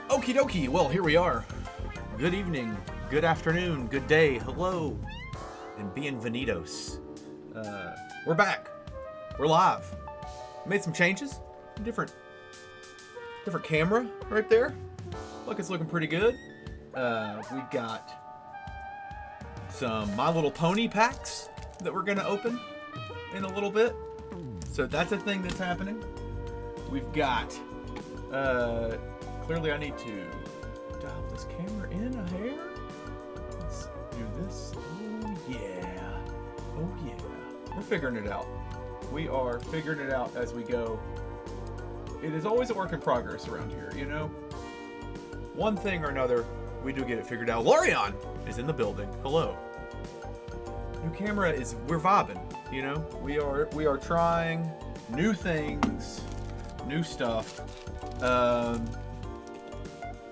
Okie dokie, well, here we are. Good evening, good afternoon, good day, hello, and bienvenidos. We're back. We're live. Made some changes. Different camera right there. Look, it's looking pretty good. We've got some My Little Pony packs that we're gonna open in a little bit. So that's a thing that's happening. We've got, clearly I need to dial this camera in a hair. Let's do this. Oh yeah. Oh yeah. We're figuring it out. We are figuring it out as we go. It is always a work in progress around here, you know? One thing or another, we do get it figured out. Lorion is in the building. Hello. New camera is, we're vibing, you know? We are trying new things, new stuff.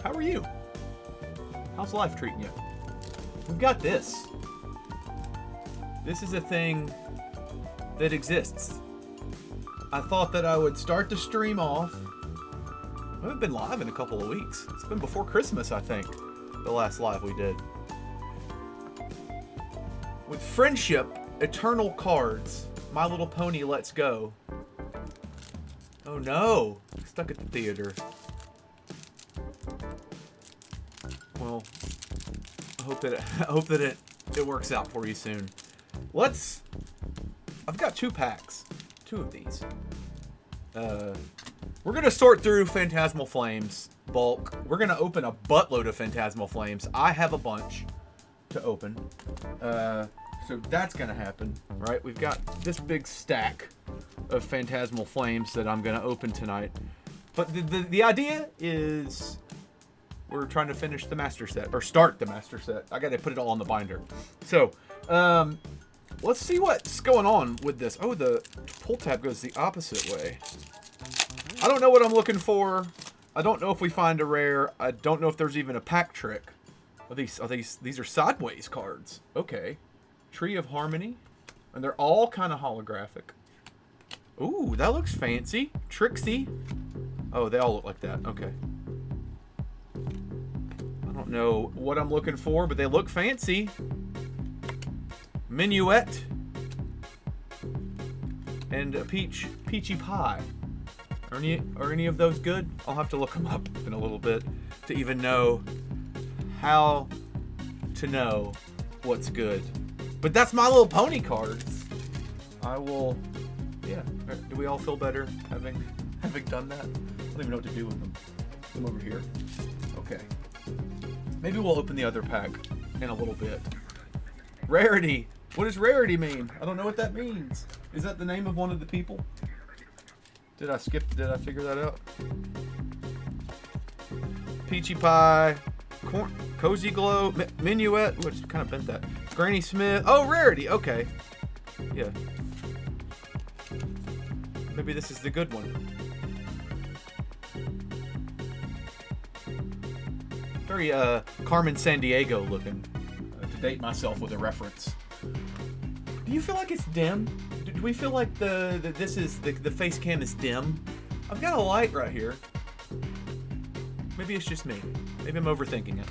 How are you? How's life treating you? We've got this. This is a thing that exists. I thought that I would start the stream off. I haven't been live in a couple of weeks. It's been before Christmas, I think, the last live we did. With Friendship, Eternal Cards, My Little Pony, Let's Go. Oh no, stuck at the theater. Well, I hope that it works out for you soon. I've got 2 packs. 2 of these. We're gonna sort through Phantasmal Flames bulk. We're gonna open a buttload of Phantasmal Flames. I have a bunch to open. So that's gonna happen, right? We've got this big stack of Phantasmal Flames that I'm gonna open tonight. But the idea is we're trying to finish the master set, or start the master set. I gotta put it all on the binder. So, let's see what's going on with this. Oh, the pull tab goes the opposite way. I don't know what I'm looking for. I don't know if we find a rare. I don't know if there's even a pack trick. These are sideways cards. Okay. Tree of Harmony. And they're all kind of holographic. Ooh, that looks fancy. Trixie. Oh, they all look like that. Okay. I don't know what I'm looking for, but they look fancy. Minuet. And a peachy pie. Are any of those good? I'll have to look them up in a little bit to even know how to know what's good. But that's My Little Pony cards. I will, yeah. Do we all feel better having done that? I don't even know what to do with them. Put them over here. Okay. Maybe we'll open the other pack in a little bit. Rarity. What does rarity mean? I don't know what that means. Is that the name of one of the people? Did I figure that out? Peachy Pie, Cozy Glow, Minuet, which kind of bent that. Granny Smith. Oh, rarity. Okay. Yeah. Maybe this is the good one. Very Carmen Sandiego looking. To date myself with a reference. Do you feel like it's dim? Do we feel like the face cam is dim? I've got a light right here. Maybe it's just me. Maybe I'm overthinking it.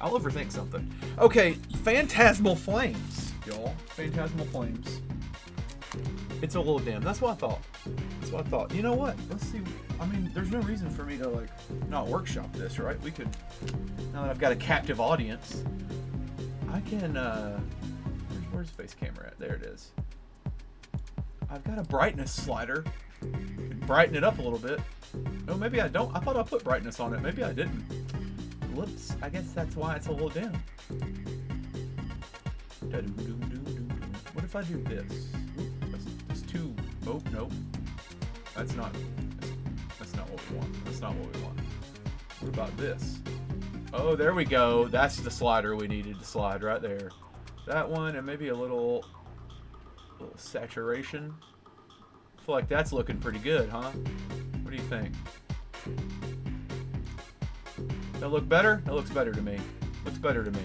I'll overthink something. Okay, Phantasmal Flames, y'all. Phantasmal Flames. It's a little dim. That's what I thought. That's what I thought. You know what? Let's see. I mean, there's no reason for me to like not workshop this, right? We could. Now that I've got a captive audience, I can. Where's face camera at? There it is. I've got a brightness slider. Brighten it up a little bit. Oh, maybe I don't. I thought I put brightness on it. Maybe I didn't. Whoops. I guess that's why it's a little dim. What if I do this? That's too. Oh, nope. That's not what we want. That's not what we want. What about this? Oh, there we go. That's the slider we needed to slide right there. That one, and maybe a little saturation. I feel like that's looking pretty good, huh? What do you think? That look better? That looks better to me. Looks better to me.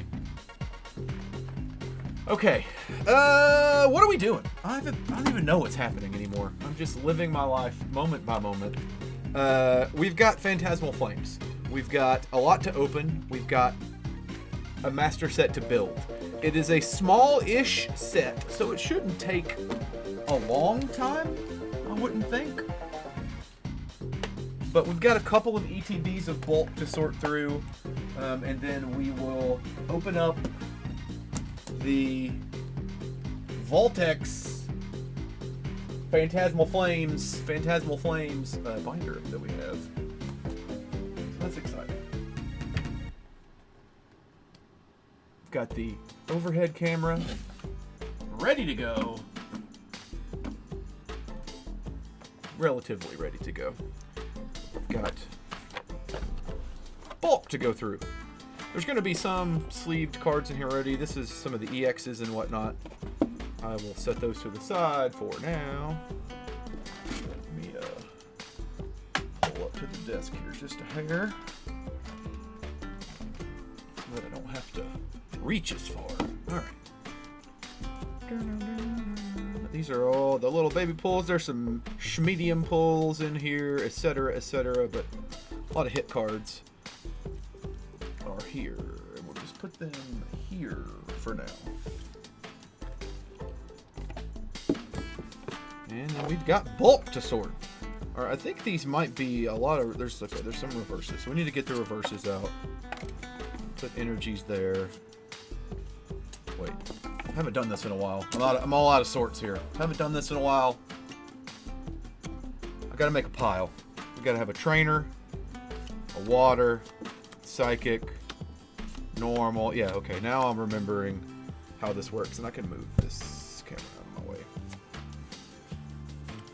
Okay. What are we doing? I don't even know what's happening anymore. I'm just living my life moment by moment. We've got Phantasmal Flames. We've got a lot to open. We've got a master set to build. It is a small-ish set, so it shouldn't take a long time, I wouldn't think. But we've got a couple of ETBs of bulk to sort through, and then we will open up the Vault-X Phantasmal Flames binder that we have. So that's exciting. We've got the overhead camera ready to go. Relatively ready to go. Got bulk to go through. There's going to be some sleeved cards in here already. This is some of the EXs and whatnot. I will set those to the side for now. Let me pull up to the desk here just a hair, so that I don't have to reach as far. All right. These are all the little baby pulls. There's some medium pulls in here, etc., etc. But a lot of hit cards are here. And we'll just put them here for now. And then we've got bulk to sort. All right, I think these might be a lot of... There's some reverses. So we need to get the reverses out. Put energies there. Wait. I haven't done this in a while. I'm all out of sorts here. Haven't done this in a while. I gotta make a pile. We gotta have a trainer, a water, psychic, normal. Yeah, okay. Now I'm remembering how this works, and I can move this camera out of my way.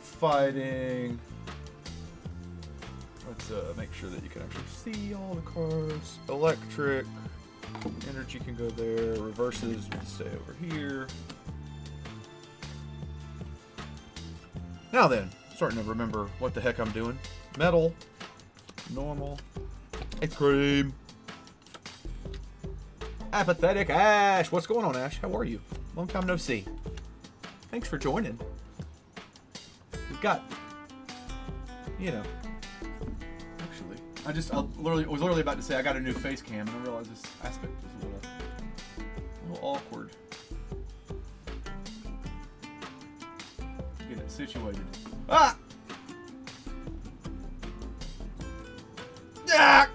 Fighting. Let's make sure that you can actually see all the cards. Electric. Energy can go there. Reverses will stay over here. Now then, I'm starting to remember what the heck I'm doing. Metal. Normal. Ice cream. Apathetic Ash. What's going on, Ash? How are you? Long time no see. Thanks for joining. We've got, you know, I was literally about to say I got a new face cam, and I realized this aspect is a little awkward. Get it situated. Ah! Ah!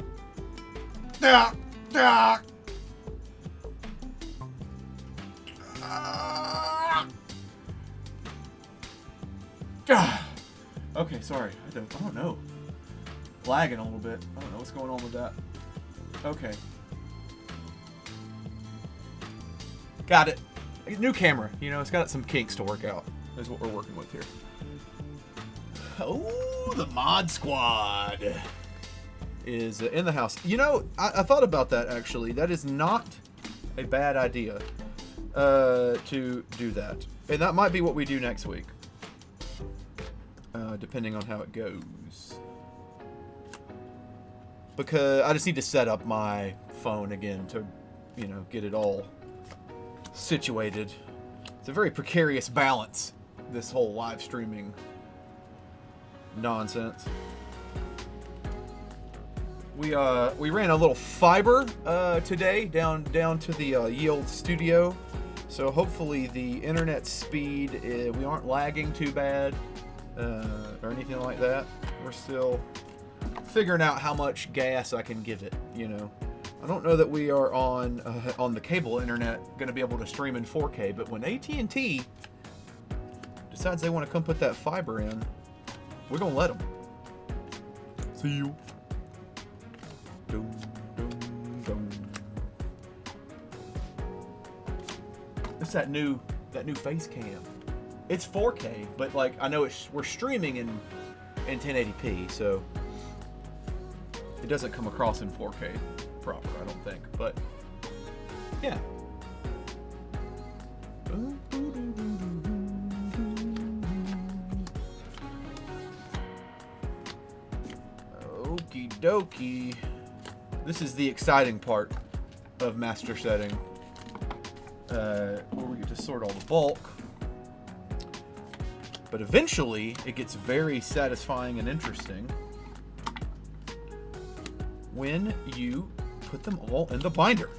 Ah! Ah! Ah! Okay, sorry. I don't know. Lagging a little bit. I don't know what's going on with that. Okay. Got it. New camera. You know, it's got some kinks to work out. That's what we're working with here. Oh, the mod squad is in the house. You know, I thought about that, actually. That is not a bad idea to do that. And that might be what we do next week. Depending on how it goes. Because I just need to set up my phone again to, you know, get it all situated. It's a very precarious balance, this whole live streaming nonsense. We ran a little fiber today down to the Yield studio, so hopefully the internet speed we aren't lagging too bad or anything like that. We're still figuring out how much gas I can give it, you know. I don't know that we are on the cable internet going to be able to stream in 4K, but when AT&T decides they want to come put that fiber in, we're going to let them. See you. Dum, dum, dum. It's that new face cam. It's 4K, but like I know we're streaming in 1080p, so it doesn't come across in 4K proper, I don't think, but yeah. Okie dokie. This is the exciting part of master setting, where we get to sort all the bulk. But eventually, it gets very satisfying and interesting when you put them all in the binder.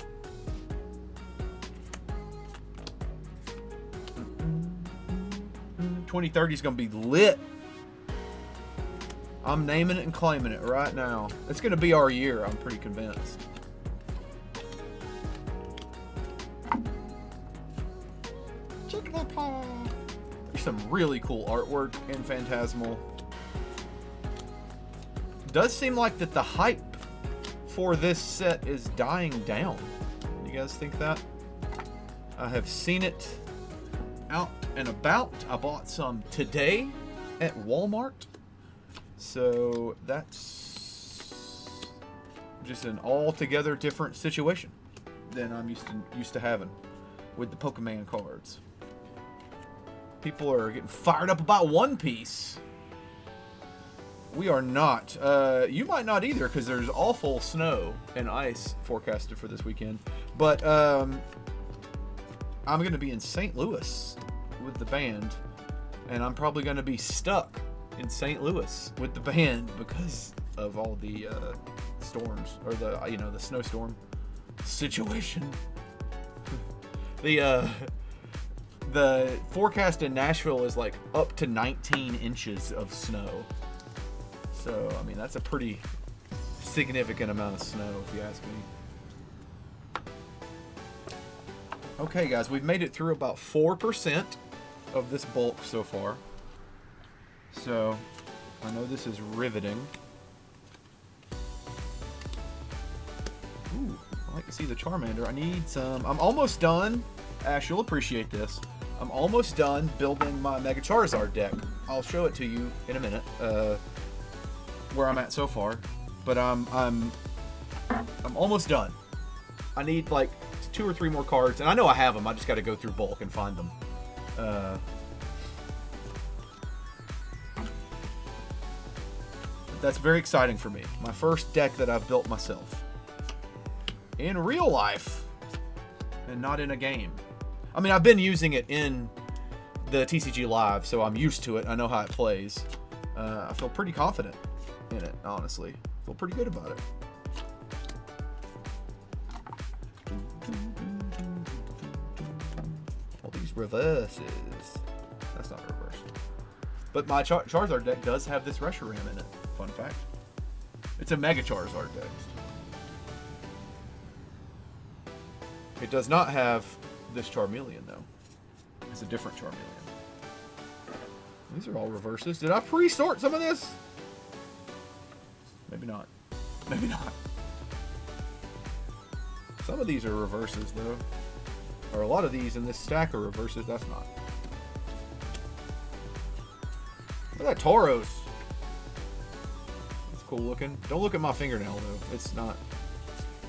2030 is going to be lit. I'm naming it and claiming it right now. It's going to be our year, I'm pretty convinced. There's some really cool artwork in Phantasmal. Does seem like that the hype for this set is dying down. You guys think that? I have seen it out and about. I bought some today at Walmart. So that's just an altogether different situation than I'm used to having with the Pokemon cards. People are getting fired up about One Piece. We are not. You might not either, because there's awful snow and ice forecasted for this weekend. But I'm going to be in St. Louis with the band, and I'm probably going to be stuck in St. Louis with the band because of all the storms, or the snowstorm situation. The forecast in Nashville is like up to 19 inches of snow. So, I mean, that's a pretty significant amount of snow, if you ask me. Okay, guys, we've made it through about 4% of this bulk so far. So, I know this is riveting. Ooh, I like to see the Charmander. I need some. I'm almost done. Ash, you'll appreciate this. I'm almost done building my Mega Charizard deck. I'll show it to you in a minute, where I'm at so far. But I'm almost done. I need like 2 or 3 more cards, and I know I have them. I just got to go through bulk and find them. That's very exciting for me. My first deck that I've built myself. In real life. And not in a game. I mean, I've been using it in the TCG Live, so I'm used to it. I know how it plays. I feel pretty confident in it, honestly. I feel pretty good about it. All these reverses. That's not a reverse. But my Charizard deck does have this Reshiram in it. Fun fact. It's a Mega Charizard deck. It does not have this Charmeleon, though. It's a different Charmeleon. These are all reverses. Did I pre-sort some of this? Maybe not. Maybe not. Some of these are reverses, though. Or a lot of these in this stack are reverses. That's not. Look at that Tauros. It's cool looking. Don't look at my fingernail, though. It's not.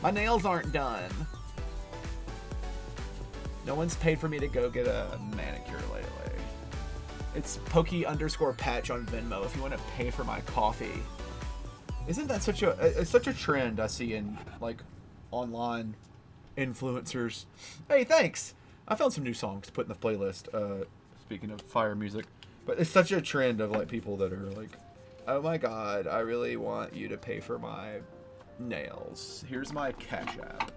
My nails aren't done. No one's paid for me to go get a manicure lately. It's Pokey_patch on Venmo if you want to pay for my coffee. Isn't that such a trend I see in like online influencers? Hey, thanks. I found some new songs to put in the playlist. Speaking of fire music, but it's such a trend of like people that are like, oh my god, I really want you to pay for my nails. Here's my Cash App.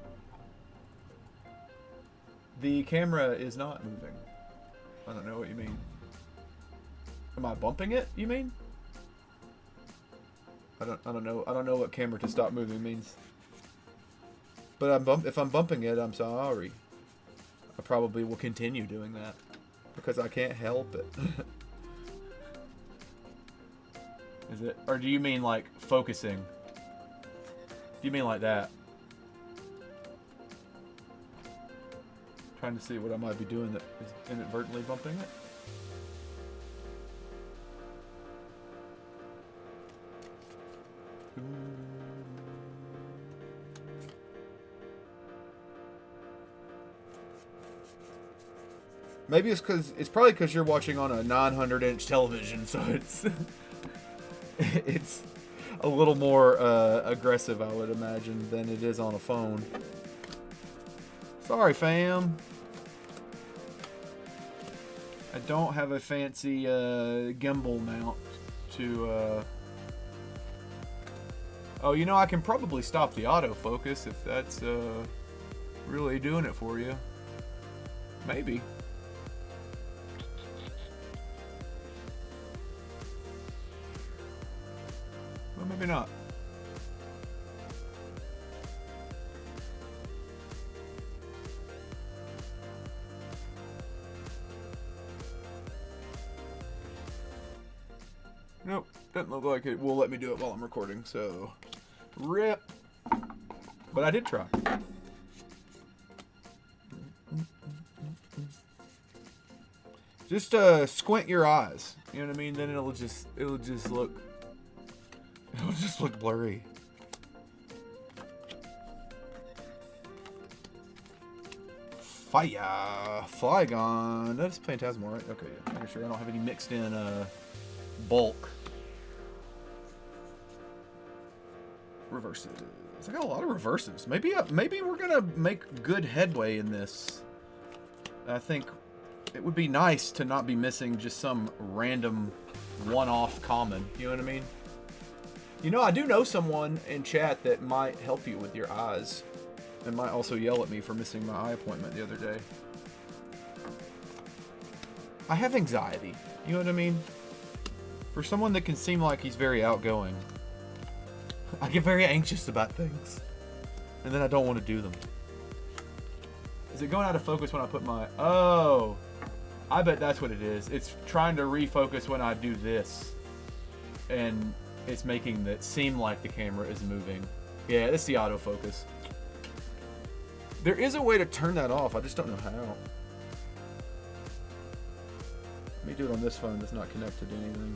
The camera is not moving. I don't know what you mean. Am I bumping it, you mean? I don't know what camera to stop moving means. But if I'm bumping it, I'm sorry. I probably will continue doing that because I can't help it. Is it? Or do you mean like focusing? Do you mean like that? Trying to see what I might be doing that is inadvertently bumping it. Maybe it's probably because you're watching on a 900-inch television, so it's a little more aggressive, I would imagine, than it is on a phone. Sorry, fam. I don't have a fancy gimbal mount to Oh, you know, I can probably stop the autofocus if that's really doing it for you. Maybe. Well, maybe not. Nope, doesn't look like it will let me do it while I'm recording, so rip. But I did try. Just squint your eyes. You know what I mean? Then it'll just look blurry. Fire, Flygon. That's Phantasmal, right? Okay, yeah. Making sure I don't have any mixed in bulk. Reverses. I got a lot of reverses. Maybe we're gonna make good headway in this. I think it would be nice to not be missing just some random one-off common. You know what I mean? You know, I do know someone in chat that might help you with your eyes, and might also yell at me for missing my eye appointment the other day. I have anxiety. You know what I mean? For someone that can seem like he's very outgoing, I get very anxious about things, and then I don't want to do them. Is it going out of focus when I put my... Oh, I bet that's what it is. It's trying to refocus when I do this, and it's making it seem like the camera is moving. Yeah, it's the autofocus. There is a way to turn that off. I just don't know how. Let me do it on this phone that's not connected to anything.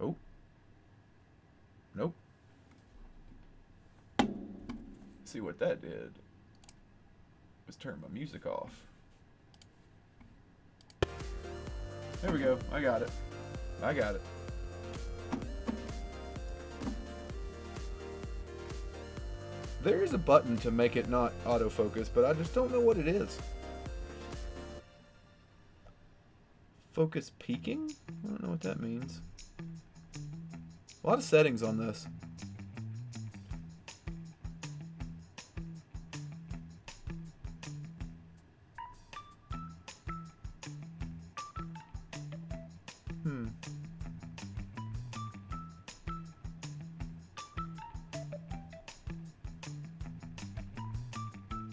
Oh. Nope. See what that did. Let's turn my music off. There we go. I got it. I got it. There is a button to make it not autofocus, but I just don't know what it is. Focus peaking? I don't know what that means. A lot of settings on this.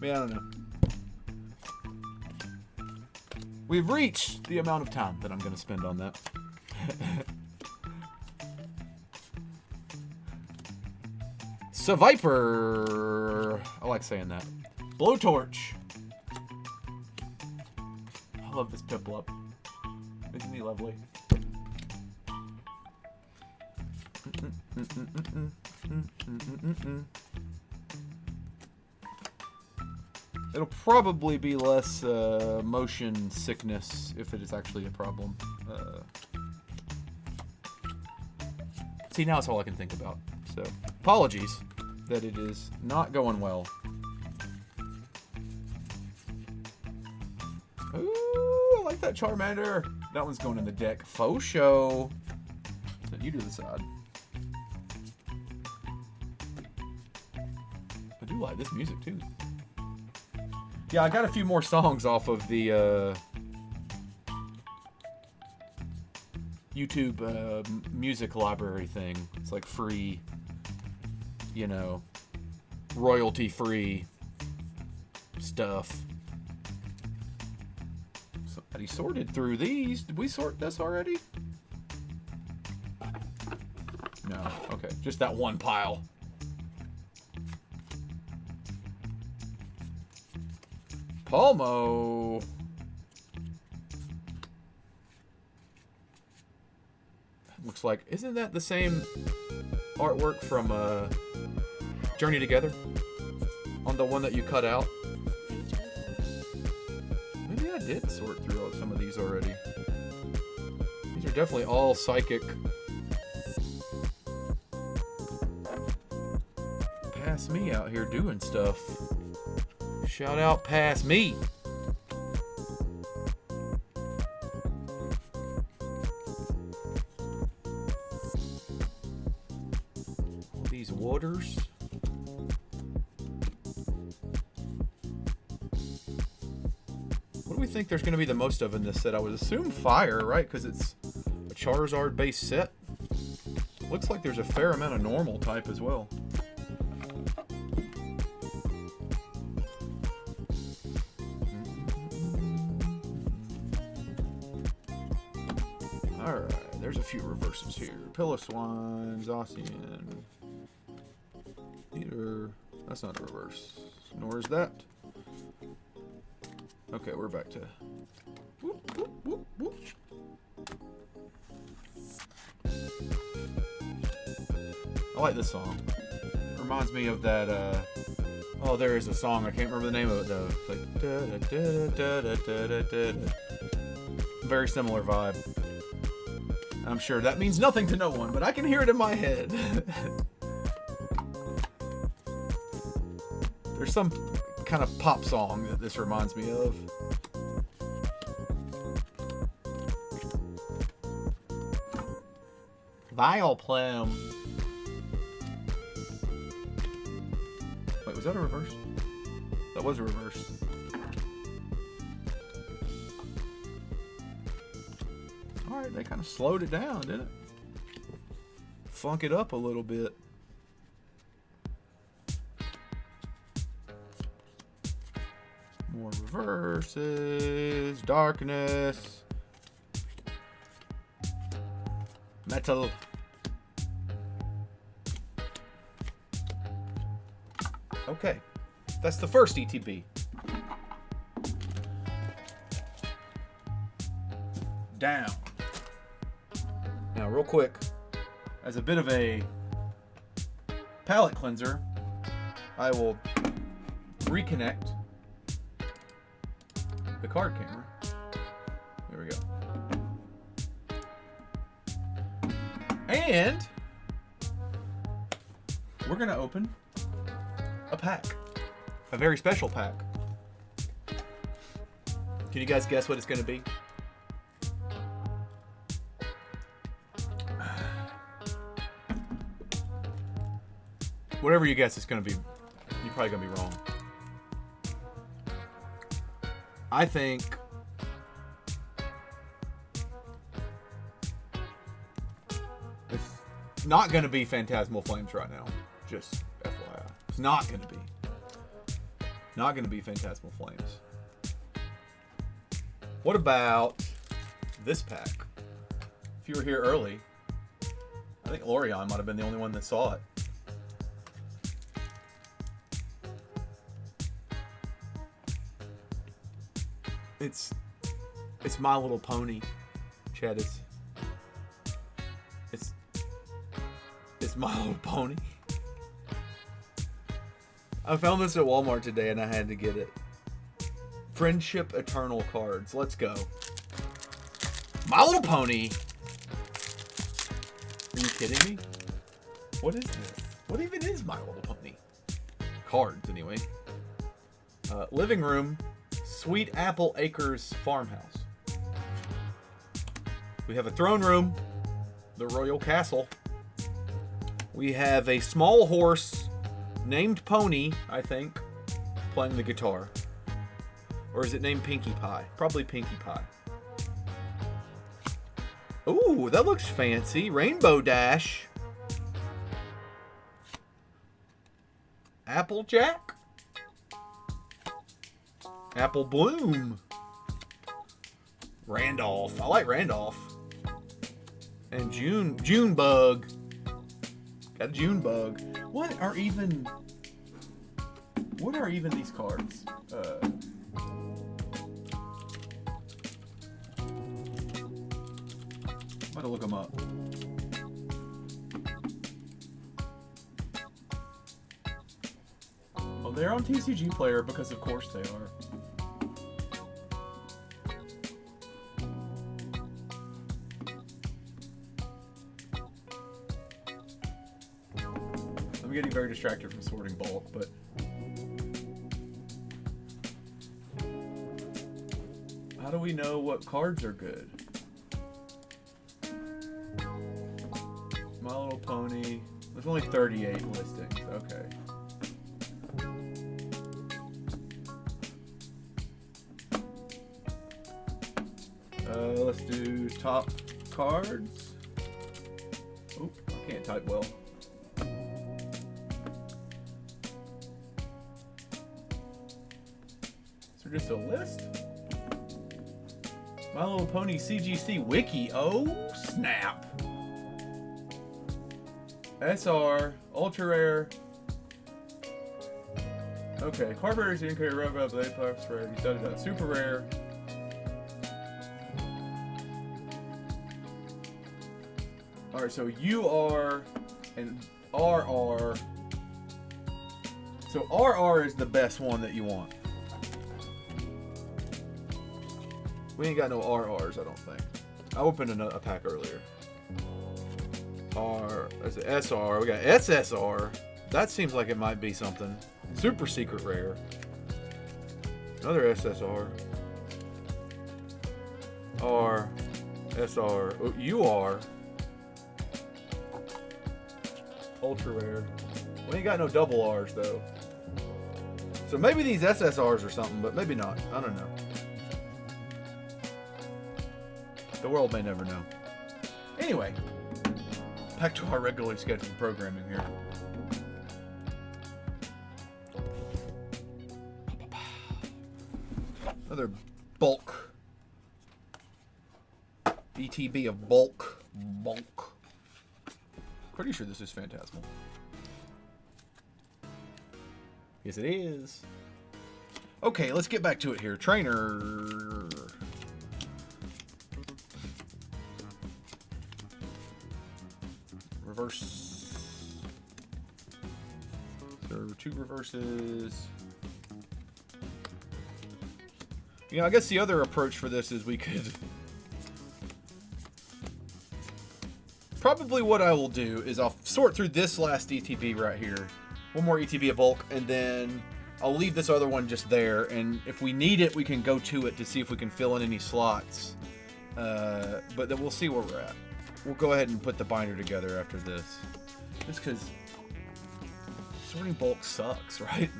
Yeah, I don't know. We've reached the amount of time that I'm going to spend on that. Viper. I like saying that. Blowtorch. I love this Piplup. Isn't he lovely? It'll probably be less motion sickness if it is actually a problem. See, now it's all I can think about. So, apologies that it is not going well. Ooh, I like that Charmander. That one's going in the deck. Faux show. Then you do the side. I do like this music too. Yeah, I got a few more songs off of the YouTube music library thing. It's like free, you know, royalty-free stuff. Somebody sorted through these. Did we sort this already? No. Okay, just that one pile. Palmo. Looks like, isn't that the same artwork from Journey Together? On the one that you cut out? Maybe I did sort through some of these already. These are definitely all psychic. Pass me out here doing stuff. Shout out past me. waters. What do we think there's going to be the most of in this set? I would assume fire, right? Because it's a Charizard base set. Looks like there's a fair amount of normal type as well. Alright, there's a few reverses here. Piloswine, Zacian. Either. That's not a reverse. Nor is that. Okay, we're back to. Whoop, whoop, whoop, whoop. I like this song. It reminds me of that. Oh, there is a song. I can't remember the name of it though. It's like. Da, da, da, da, da, da. Very similar vibe. I'm sure that means nothing to no one, but I can hear it in my head. There's some kind of pop song that this reminds me of. Vileplume. Wait, was that a reverse? That was a reverse. Alright, they kind of slowed it down, didn't it? Funk it up a little bit. More reverses. Darkness. Metal. Okay. That's the first ETB. Down. Now, real quick, as a bit of a palette cleanser, I will reconnect the card camera. There we go. And we're going to open a pack. A very special pack. Can you guys guess what it's going to be? Whatever you guess, it's going to be, you're probably going to be wrong. I think it's not going to be Phantasmal Flames right now. Just FYI. It's not going to be. Not going to be Phantasmal Flames. What about this pack? If you were here early, I think Lorion might have been the only one that saw it. It's My Little Pony, Chad. It's My Little Pony. I found this at Walmart today and I had to get it. Friendship Eternal cards. Let's go. My Little Pony. Are you kidding me? What is this? What even is My Little Pony? Cards, anyway. Living room. Sweet Apple Acres Farmhouse. We have a throne room, the Royal Castle. We have a small horse named Pony, I think, playing the guitar. Or is it named Pinkie Pie? Probably Pinkie Pie. Ooh, that looks fancy. Rainbow Dash. Applejack. Apple Bloom. Randolph. I like Randolph. And Junebug. Got a Junebug. What are even these cards? I'm about to look them up. Oh, they're on TCG Player because of course they are. I'm getting very distracted from sorting bulk, but how do we know what cards are good? My Little Pony, There's only 38 listings. Okay. Let's do top cards. Oh, I can't type well. So just a list. My Little Pony CGC Wiki. Oh, snap. SR, ultra rare. Okay, Carberry's the Incarnate Robot, Blade Plus rare. You studied that. Super rare. Alright, so UR and RR. So RR is the best one that you want. We ain't got no RRs, I don't think. I opened a pack earlier. That's an SR. We got SSR. That seems like it might be something. Super secret rare. Another SSR. R. SR. UR. Ultra rare. We ain't got no double R's though. So maybe these SSRs or something, but maybe not. I don't know. The world may never know. Anyway, back to our regularly scheduled programming here. Another bulk. ETB of bulk. Bulk. Pretty sure this is Phantasmal. Yes, it is. Okay, let's get back to it here. Trainer. Reverse. There are 2 reverses. You know, I guess the other approach for this is we could... Probably what I will do is I'll sort through this last ETB right here. One more ETB of bulk, and then I'll leave this other one just there. And if we need it, we can go to it to see if we can fill in any slots. But then we'll see where we're at. We'll go ahead and put the binder together after this. Just because sorting bulk sucks, right?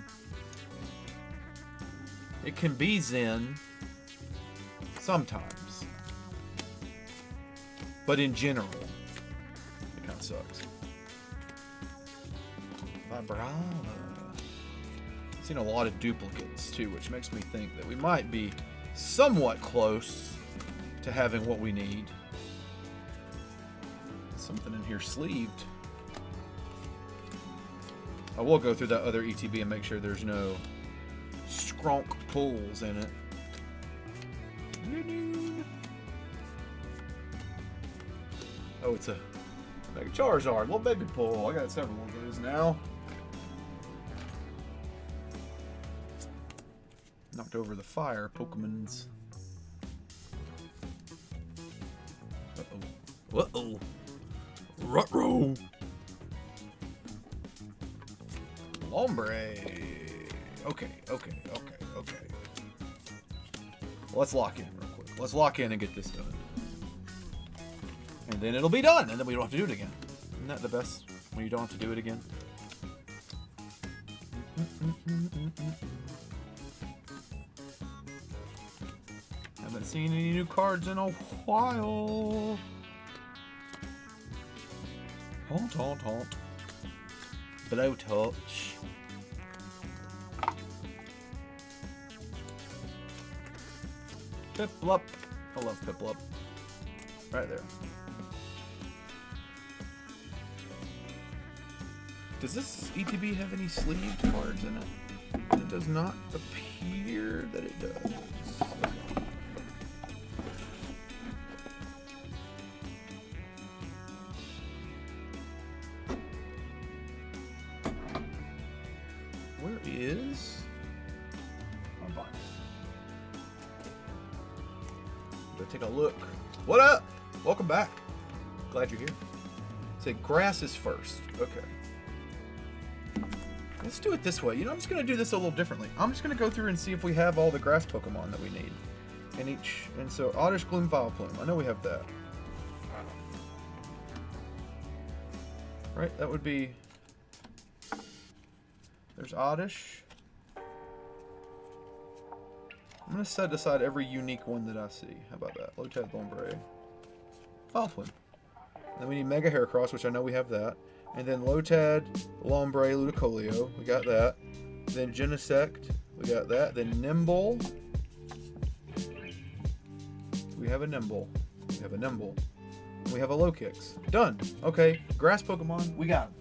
It can be Zen sometimes. But in general, it kind of sucks. Bravo. I've seen a lot of duplicates too, which makes me think that we might be somewhat close to having what we need. Something in here sleeved. I will go through that other ETB and make sure there's no skronk pulls in it. Oh, it's a Mega Charizard. Little baby pull. I got several of those now. Knocked over the fire Pokemons. Uh-oh. Uh-oh. Ruh-roh. Lombre. Okay. Let's lock in real quick. Let's lock in and get this done. And then it'll be done, and then we don't have to do it again. Isn't that the best when you don't have to do it again? Haven't seen any new cards in a while. Haunt. Blowtorch. Piplup. I love Piplup. Right there. Does this ETB have any sleeved cards in it? It does not appear that it does. Where is my binder? Go take a look. What up? Welcome back. Glad you're here. Say grass is first. Okay. Let's do it this way. You know, I'm just going to do this a little differently. I'm just going to go through and see if we have all the grass Pokemon that we need. And so Oddish Gloom Vileplume. I know we have that. Right? That would be... There's Oddish. I'm going to set aside every unique one that I see. How about that? Lotad Lombre. Falfwin. Then we need Mega Heracross, which I know we have that. And then Lotad, Lombre, Ludicolio. We got that. Then Genesect. We got that. Then Nimble. We have a Nimble. We have a Nimble. We have a Lokix. Done. Okay. Grass Pokemon. We got them.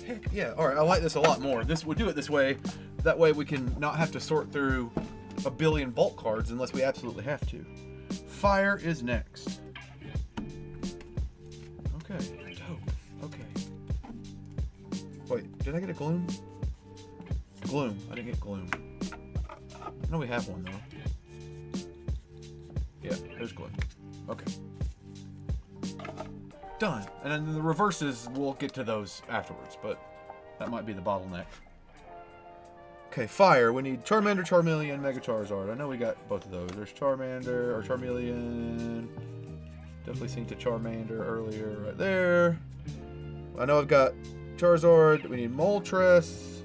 Heck yeah. Alright, I like this a lot more. We'll do it this way. That way we can not have to sort through a billion Vault cards unless we absolutely have to. Fire is next. Okay. Dope. Okay. Wait, did I get a Gloom? Gloom. I didn't get Gloom. I know we have one though. Yeah, there's Gloom. Okay. Done. And then the reverses, we'll get to those afterwards, but that might be the bottleneck. Okay, fire. We need Charmander, Charmeleon, Mega Charizard. I know we got both of those. There's Charmander or Charmeleon. Definitely seen to Charmander earlier right there. I know I've got Charizard. We need Moltres,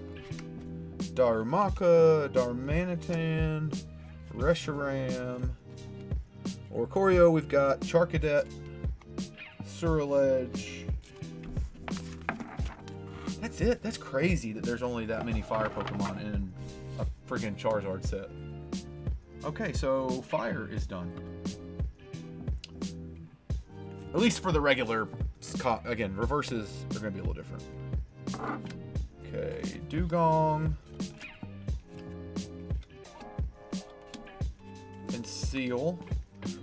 Darumaka, Darmanitan, Reshiram. Oricorio, we've got Charcadet, Surledge. That's it. That's crazy that there's only that many fire Pokemon in a friggin' Charizard set. Okay, so fire is done. At least for the regular, again, reverses are going to be a little different. Okay, Dugong. And Seal.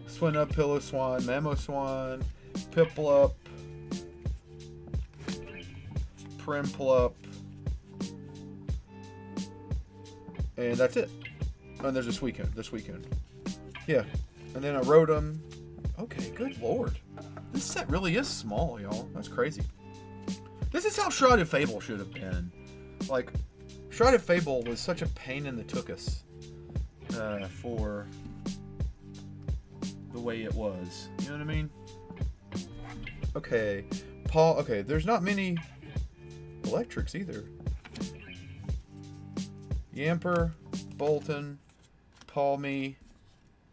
Swinub, Piloswine, Mamoswine, Piplup, Primplup, and that's it. And there's a Suicune. Yeah, and then a Rotom. Okay, good lord. This set really is small, y'all. That's crazy. This is how Shrouded Fable should have been. Like, Shrouded Fable was such a pain in the tuchus for the way it was. You know what I mean? Okay. Paul. Okay, there's not many electrics either. Yamper, Bolton, Palmy,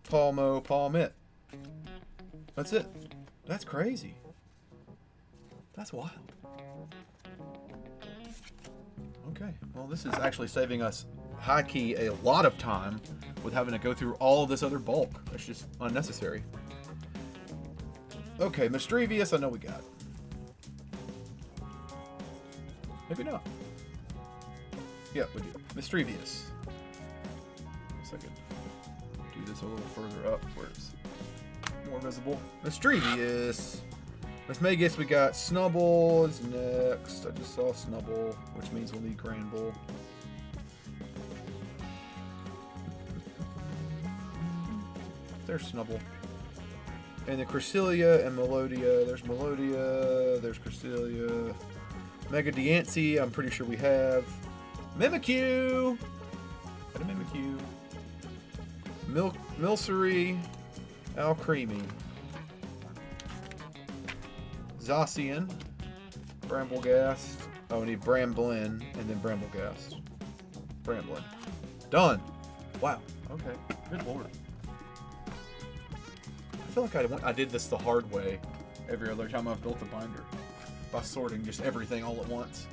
Palmo, Palmit. That's it. That's crazy. That's wild. Okay. Well, this is actually saving us high-key a lot of time with having to go through all of this other bulk. That's just unnecessary. Okay, Mischievous, I know we got. Maybe not. Yeah, we do. Mischievous. Guess I could do this a little further up where it's more visible. Mischievous. Mismagus, we got Snubble is next. I just saw Snubble, which means we'll need Granbull. There's Snubble. And then Cresselia and Melodia. There's Melodia. There's Cresselia. Mega Diancie, I'm pretty sure we have. Mimikyu! Got a Mimikyu. Milcery. Alcremie. Zacian. Bramblegast. Oh, we need Bramblin and then Bramblegast. Bramblin. Done! Wow. Okay. Good lord. I feel like I did this the hard way every other time I've built a binder. By sorting just everything all at once.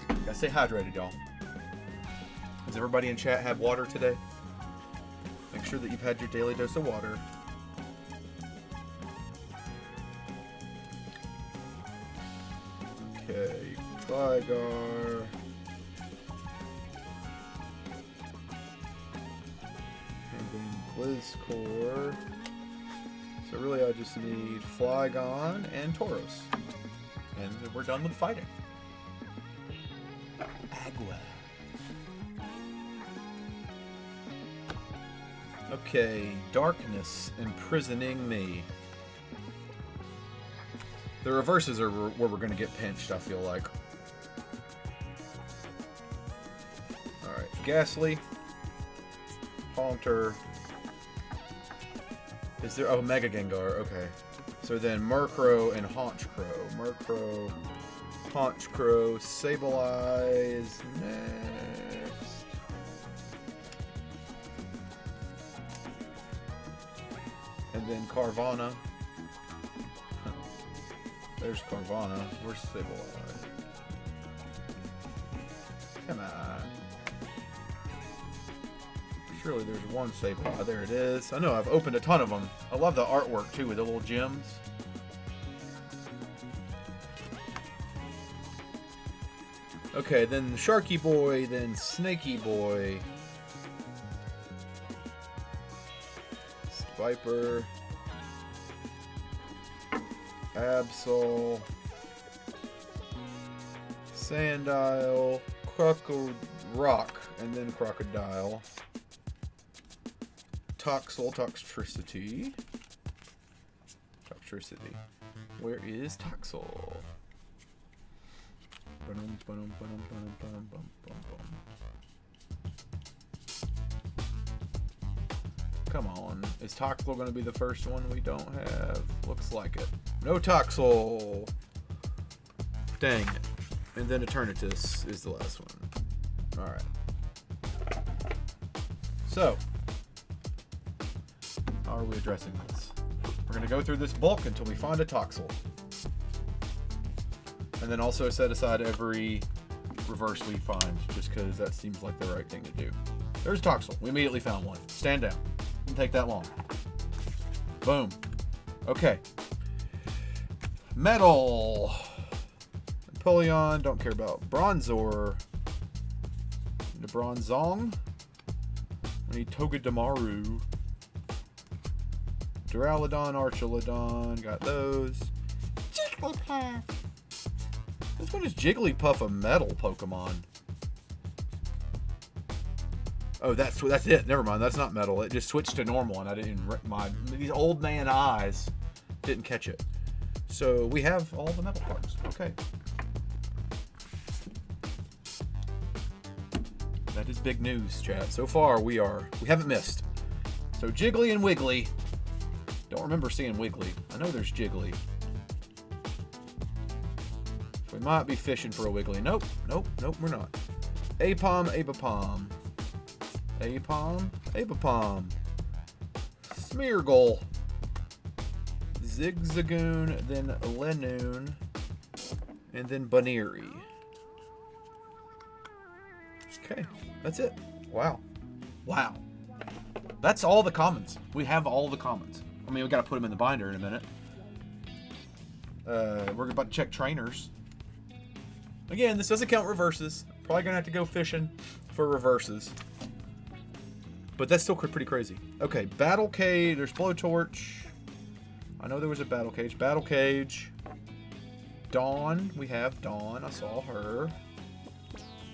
Gotta stay hydrated, y'all. Does everybody in chat have water today? Make sure that you've had your daily dose of water. Okay, Gligar. Blizzcore. So really I just need Flygon and Tauros. And we're done with fighting. Agua. Okay, Darkness imprisoning me. The reverses are where we're going to get pinched, I feel like. Alright, Ghastly. Haunter. Is there... Oh, Mega Gengar. Okay. So then Murkrow and Haunchcrow. Murkrow, Haunchcrow, Sableye next. And then Carvana. There's Carvana. Where's Sableye? Come on. Surely there's one Sableye. There it is. I know, I've opened a ton of them. I love the artwork too with the little gems. Okay, then Sharky Boy, then Snaky Boy. Viper. Absol. Sandile. Rock, and then Crocodile. Toxel, Toxtricity. Toxtricity. Where is Toxel? Come on. Is Toxel going to be the first one we don't have? Looks like it. No Toxel! Dang it. And then Eternatus is the last one. Alright. So, how are we addressing this? We're going to go through this bulk until we find a Toxel. And then also set aside every reverse we find, just because that seems like the right thing to do. There's Toxel. We immediately found one. Stand down. Didn't take that long. Boom. Okay. Metal. Empoleon. Don't care about Bronzor. The Bronzong. We need Togedemaru. Duraludon, Archelodon. Got those. Jigglypuff. This one is Jigglypuff, a metal Pokemon. Oh, that's it. Never mind. That's not metal. It just switched to normal, and I didn't. These old man eyes didn't catch it. So we have all the metal parts. Okay. That is big news, chat. So far, we haven't missed. So Jiggly and Wiggly. Don't remember seeing Wiggly. I know there's Jiggly. We might be fishing for a Wiggly. Nope, we're not. Apom, Abapom. Apom, Abapom. Smeargle. Zigzagoon, then Lenoon, and then Baneri. Okay, that's it. Wow. Wow. That's all the commons. We have all the commons. I mean, we gotta put them in the binder in a minute. We're about to check trainers. Again, this doesn't count reverses. Probably gonna have to go fishing for reverses. But that's still pretty crazy. Okay, Battle Cage. There's Blowtorch. I know there was a Battle Cage. Battle Cage. Dawn. We have Dawn. I saw her.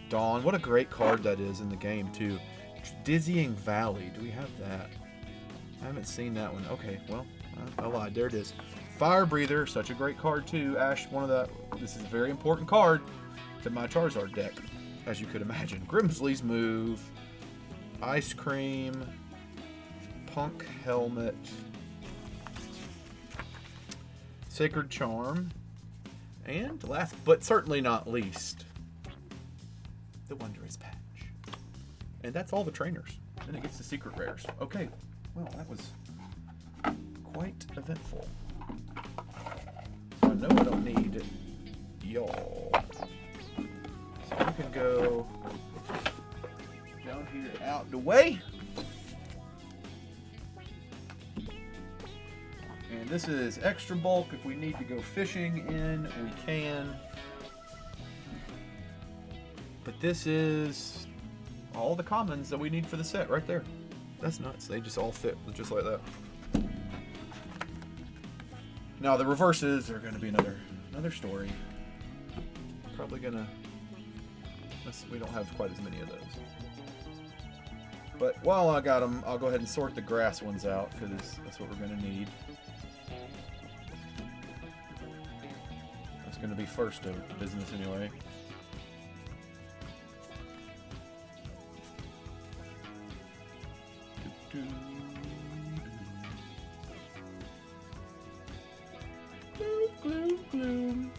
Dawn. What a great card that is in the game, too. Dizzying Valley. Do we have that? I haven't seen that one. Okay, well, I lied. There it is. Fire Breather. Such a great card, too. Ash, this is a very important card to my Charizard deck, as you could imagine. Grimsley's Move. Ice Cream. Punk Helmet. Sacred Charm. And last but certainly not least, the Wondrous Patch. And that's all the trainers. Then it gets the secret rares. Okay, well, that was quite eventful. So I know I don't need y'all. So we can go down here out the way. And this is extra bulk. If we need to go fishing in, we can. But this is all the commons that we need for the set right there. That's nuts. They just all fit just like that. Now the reverses are going to be another story. Probably gonna. We don't have quite as many of those. But while I got them, I'll go ahead and sort the grass ones out because that's what we're going to need. That's going to be first of the business anyway. Gloom, gloom.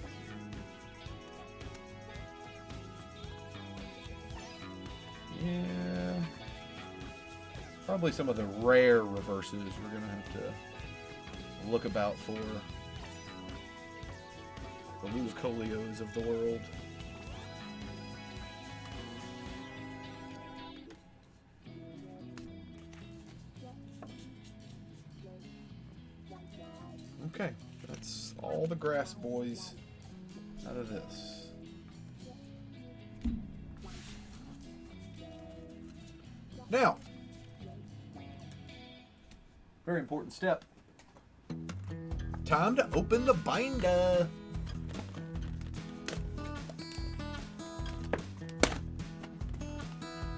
Yeah. Probably some of the rare reverses we're going to have to look about for. The Luz Colios of the world. Okay, that's all the grass boys out of this. Now, very important step. Time to open the binder.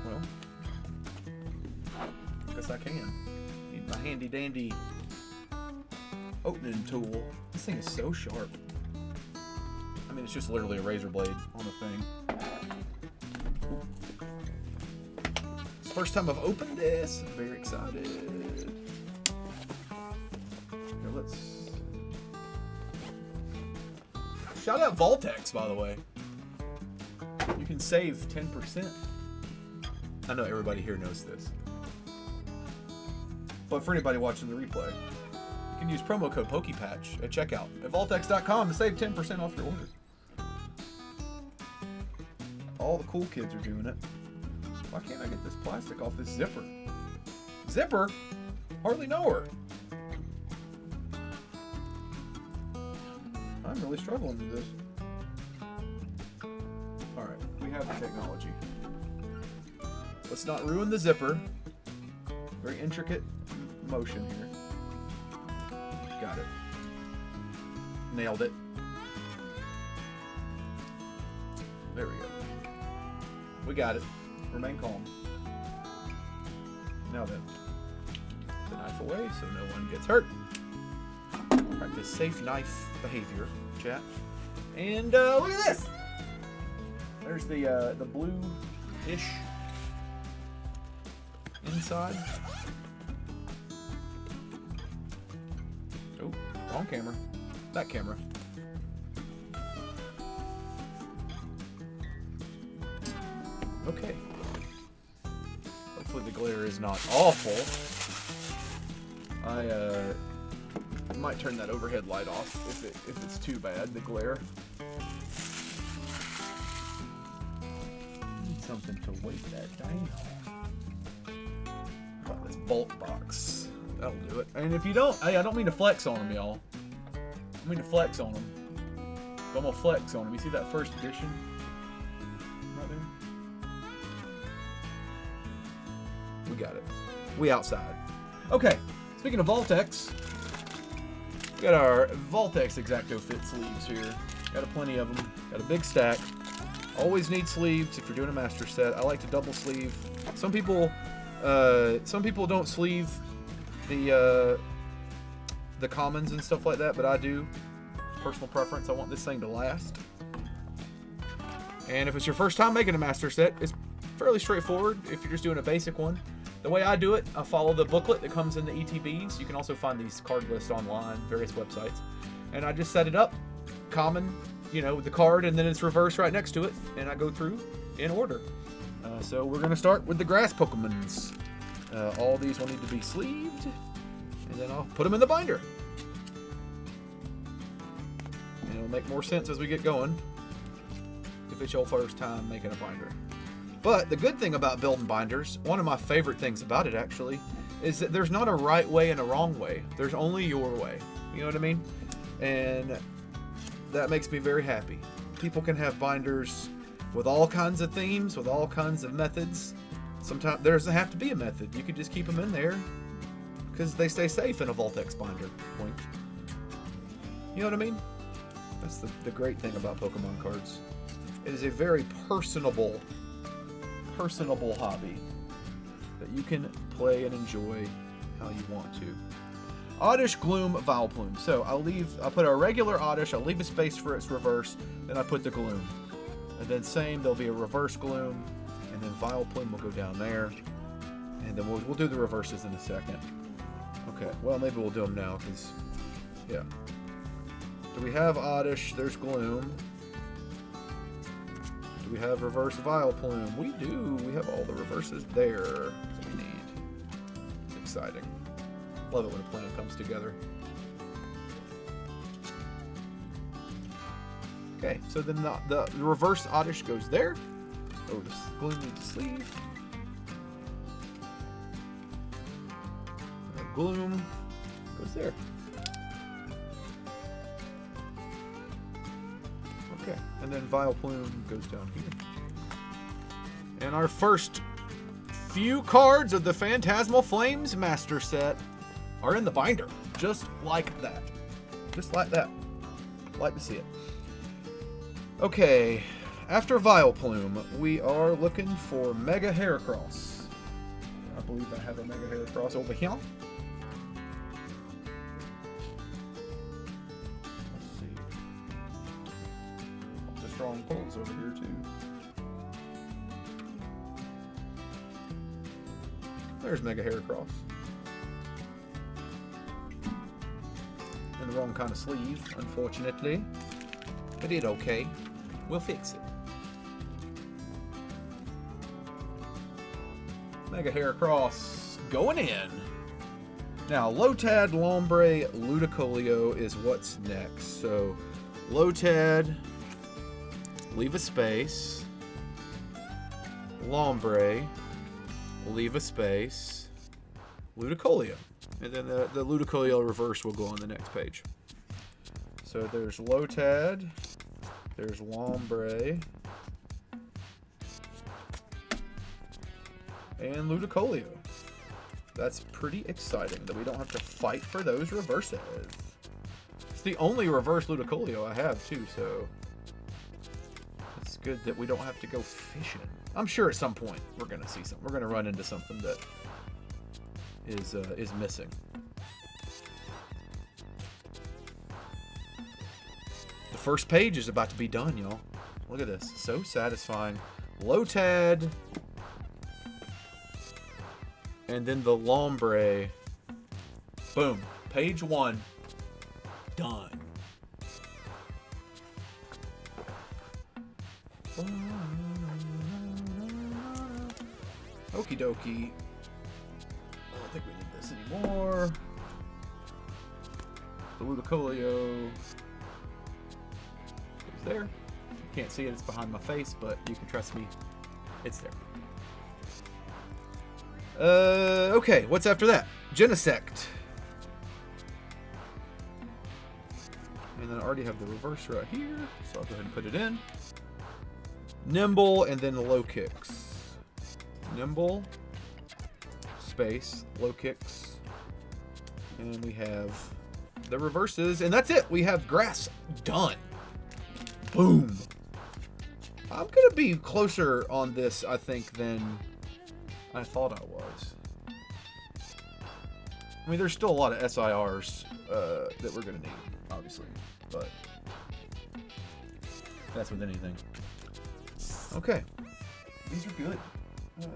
Well, guess I can. Need my handy dandy opening tool. This thing is so sharp. I mean, it's just literally a razor blade on the thing. It's the first time I've opened this. I'm very excited. Here, let's... Shout out Vault-X, by the way. You can save 10%. I know everybody here knows this. But for anybody watching the replay, you can use promo code POKEPATCH at checkout at vaultx.com to save 10% off your order. All the cool kids are doing it. Why can't I get this plastic off this zipper? Zipper? Hardly know her. I'm really struggling with this. Alright, we have the technology. Let's not ruin the zipper. Very intricate motion here. Got it. Nailed it. There we go. We got it. Remain calm. Now then, the knife away so no one gets hurt. Practice safe knife behavior, chat. And look at this. There's the blue-ish inside. Oh, wrong camera. That camera. Okay. Hopefully the glare is not awful. I might turn that overhead light off if it's too bad, the glare. Need something to weight that down. How about this bolt box? That'll do it. And if you don't, hey, I don't mean to flex on them, y'all. I mean to flex on them. But I'm gonna flex on them. You see that first edition? Right there? We got it. We outside. Okay. Speaking of Vault-X, we got our Vault-X Exacto Fit sleeves here. Got plenty of them. Got a big stack. Always need sleeves if you're doing a master set. I like to double sleeve. Some people don't sleeve the commons and stuff like that, but I do. Personal preference. I want this thing to last. And if it's your first time making a master set, it's fairly straightforward if you're just doing a basic one. The way I do it, I follow the booklet that comes in the ETBs. You can also find these card lists online, various websites. And I just set it up, common, you know, with the card, and then it's reverse right next to it. And I go through in order. So we're going to start with the grass Pokemons. All these will need to be sleeved. And then I'll put them in the binder. And it'll make more sense as we get going if it's your first time making a binder. But the good thing about building binders, one of my favorite things about it actually, is that there's not a right way and a wrong way. There's only your way. You know what I mean? And that makes me very happy. People can have binders with all kinds of themes, with all kinds of methods. Sometimes there doesn't have to be a method. You can just keep them in there because they stay safe in a Vault-X binder. Point. You know what I mean? That's the great thing about Pokemon cards. It is a very personable hobby that you can play and enjoy how you want to. Oddish, Gloom, Vileplume. So I'll put our regular Oddish, I'll leave a space for its reverse, then I put the Gloom. And then same, there'll be a reverse Gloom, and then Vileplume will go down there. And then we'll do the reverses in a second. Okay, well, maybe we'll do them now, because, yeah. Do we have Oddish? There's Gloom. Do we have Reverse Vileplume? We do. We have all the reverses there that we need. It's exciting. Love it when a plan comes together. Okay, so then the reverse Oddish goes there. Oh, this Gloom needs a sleeve. Gloom goes there. Okay, and then Vileplume goes down here. And our first few cards of the Phantasmal Flames Master Set are in the binder. Just like that. Just like that. Like to see it. Okay, after Vileplume, we are looking for Mega Heracross. I believe I have a Mega Heracross over here. Let's see. Lots of strong pulls over here, too. There's Mega Heracross. In the wrong kind of sleeve, unfortunately. But it's okay. We'll fix it. Mega Heracross going in. Now, Lotad, Lombre, Ludicolio is what's next. So, Lotad, leave a space. Lombre, leave a space. Ludicolio. And then the Ludicolio reverse will go on the next page. So there's Lotad. There's Lombre. And Ludicolio. That's pretty exciting that we don't have to fight for those reverses. It's the only reverse Ludicolio I have too, so it's good that we don't have to go fishing. I'm sure at some point we're gonna see something. We're gonna run into something that is missing. The first page is about to be done, y'all. Look at this. So satisfying. Lotad. And then the Lombre. Boom. Page 1. Done. Okie dokie. I don't think we need this anymore. The Ludicolio is there. You can't see it, it's behind my face, but you can trust me, it's there. Okay, what's after that? Genesect. And then I already have the reverse right here, so I'll go ahead and put it in. Nimble, and then low kicks. Nimble, space, low kicks. And we have the reverses, and that's it. We have grass done. Boom. I'm going to be closer on this, I think, than I thought I was. I mean, there's still a lot of SIRs that we're going to need, obviously. But that's with anything. Okay. These are good. We'll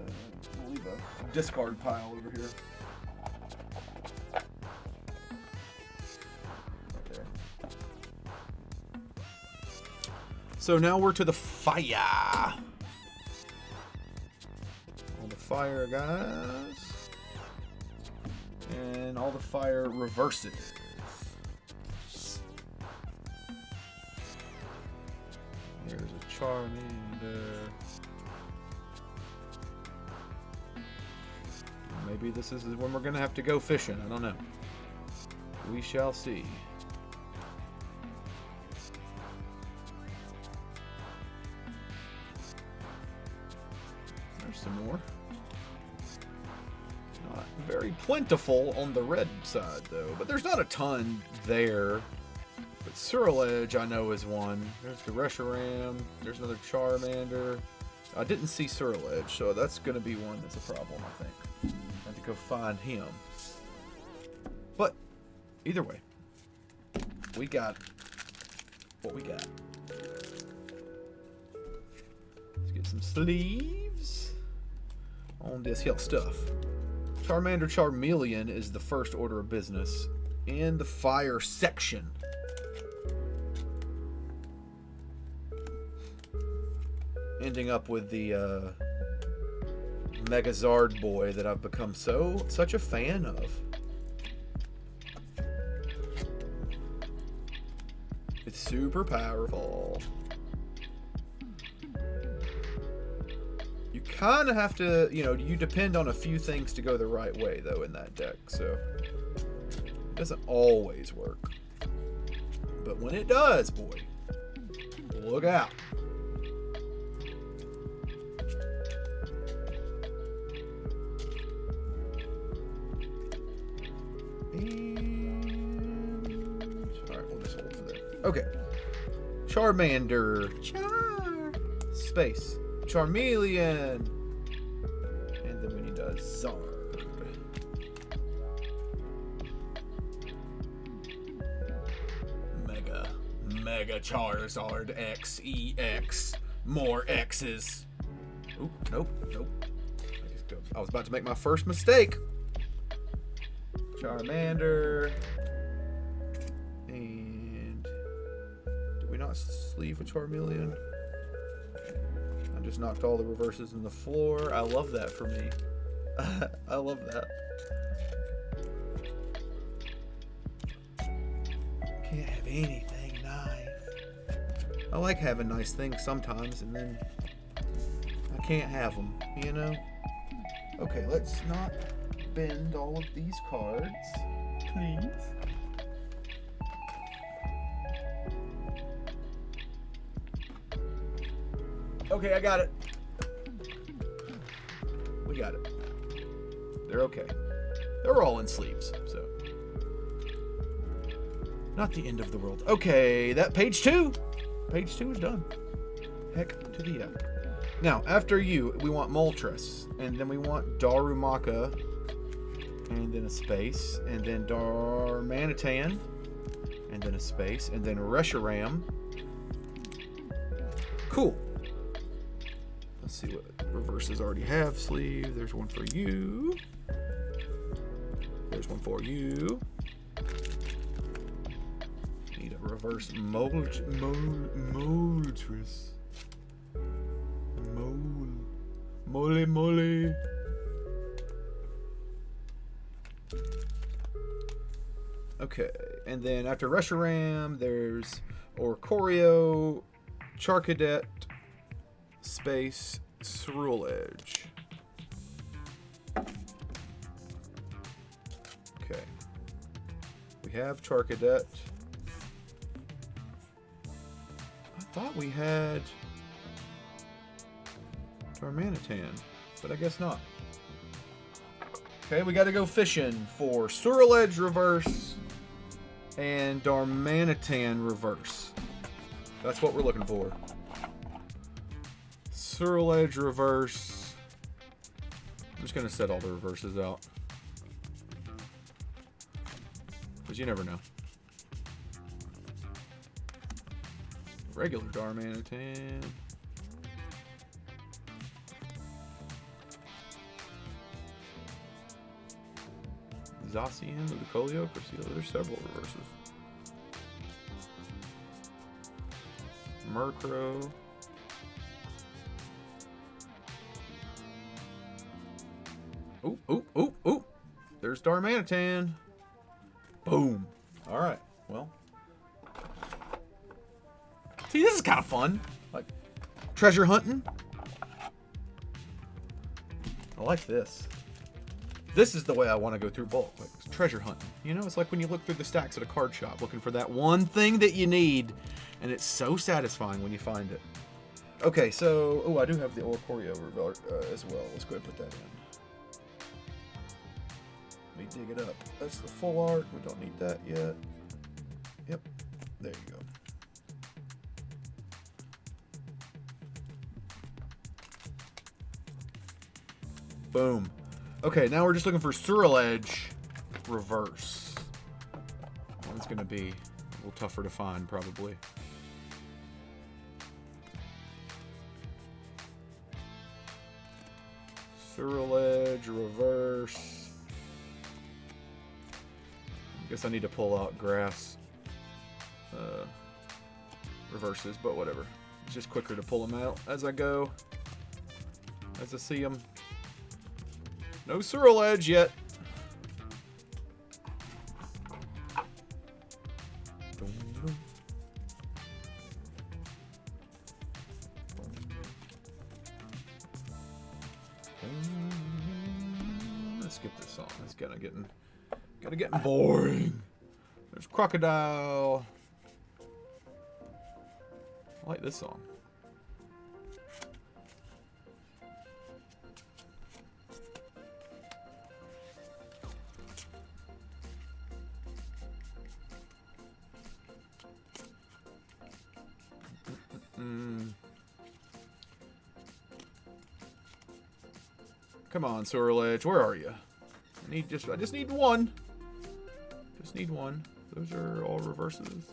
leave a discard pile over here. So now we're to the fire. All the fire guys. And all the fire reverses. There's a Charmander. Maybe this is when we're going to have to go fishing. I don't know. We shall see. Some more. Not very plentiful on the red side though, but there's not a ton there. But Surledge I know is one. There's the Reshiram. There's another Charmander. I didn't see Surledge, so that's going to be one that's a problem, I think. I have to go find him. But either way, we got what we got. Let's get some sleeves on this here stuff. Charmander Charmeleon is the first order of business in the fire section. Ending up with the Megazard boy that I've become such a fan of. It's super powerful. You kind of have to, you depend on a few things to go the right way, though, in that deck, so it doesn't always work. But when it does, boy, look out. Alright, we'll just hold for there. Okay. Charmander. Space. Charmeleon. And then we need a Zard. Mega Charizard XEX. More X's. Oop, nope. I was about to make my first mistake. Charmander. And did we not sleeve a Charmeleon? I just knocked all the reverses in the floor. I love that for me. I love that. Can't have anything nice. I like having nice things sometimes, and then I can't have them, Okay, let's not bend all of these cards, please. Okay, I got it. We got it. They're okay. They're all in sleeves, so not the end of the world. Okay, that page 2. Page 2 is done. Heck to the yeah. Now, after you, we want Moltres, and then we want Darumaka, and then a space, and then Darmanitan, and then a space, and then Reshiram. Cool. Let's see what reverses already have sleeve. There's one for you. There's one for you. Need a reverse Moltres. Mole. Okay, and then after Reshiram, there's Oricorio, Charcadet, space, Ceruledge. Okay. We have Charcadet. I thought we had Darmanitan, but I guess not. Okay, we gotta go fishing for Ceruledge reverse and Darmanitan reverse. That's what we're looking for. Ceruledge reverse. I'm just gonna set all the reverses out, because you never know. Regular Darmanitan. Zacian, Ludicolio, Cresselia. There's several reverses. Murkrow. Ooh. There's Darmanitan. Boom. Alright, well. See, this is kind of fun. Like, treasure hunting. I like this. This is the way I want to go through bulk, like treasure hunting. It's like when you look through the stacks at a card shop looking for that one thing that you need, and it's so satisfying when you find it. Okay, so, I do have the Oricorio as well. Let's go ahead and put that in. Let me dig it up. That's the full art. We don't need that yet. Yep, there you go. Boom. Okay, now we're just looking for Ceruledge reverse. One's going to be a little tougher to find, probably. Ceruledge reverse. Guess I need to pull out grass reverses, but whatever. It's just quicker to pull them out as I go, as I see them. No swirl edge yet. Let's get this on. It's kind of getting boring. There's crocodile. I like this song. Come on, Swirl Edge, where are you? I just need one. Just need one. Those are all reverses.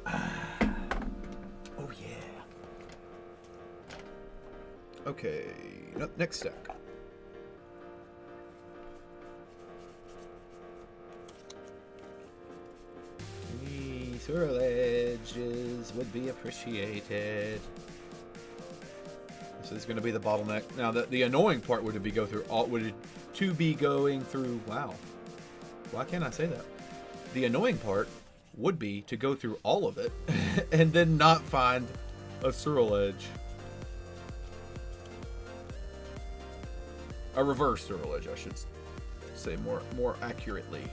Oh yeah. Okay, next stack. Swirl edges would be appreciated. This is going to be the bottleneck. Now, the annoying part would be going through. Wow, why can't I say that? The annoying part would be to go through all of it and then not find a swirl edge, a reverse swirl edge, I should say more accurately.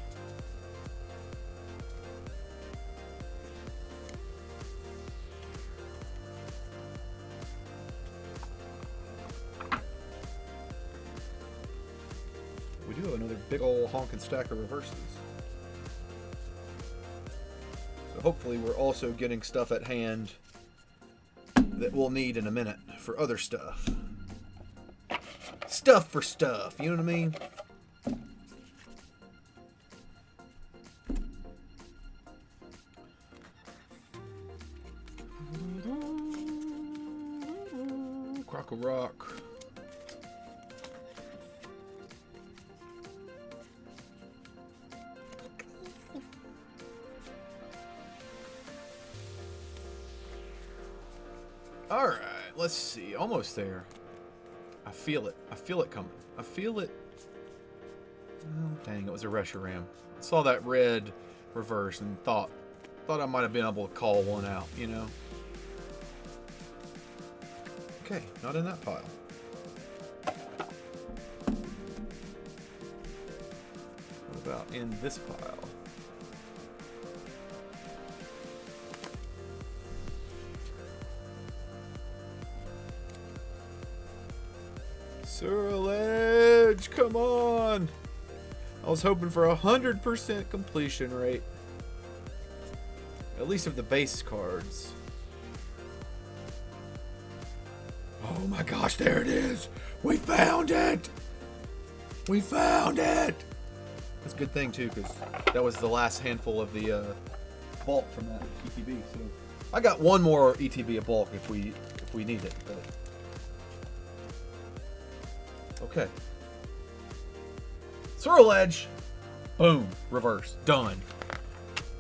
Another big old honking stack of reverses. So hopefully we're also getting stuff at hand that we'll need in a minute for other stuff. Stuff for stuff, you know what I mean? Crock of rock. Alright, let's see. Almost there. I feel it. I feel it coming. I feel it. Oh, dang, it was a Reshiram. I saw that red reverse and thought I might have been able to call one out, you know? Okay, not in that pile. What about in this pile? Swirl edge, come on! I was hoping for 100% completion rate. At least of the base cards. Oh my gosh, there it is! We found it! We found it! That's a good thing too, because that was the last handful of the bulk from that ETB. So I got one more ETB of bulk if we need it. But okay. Swirl edge. Boom. Reverse. Done.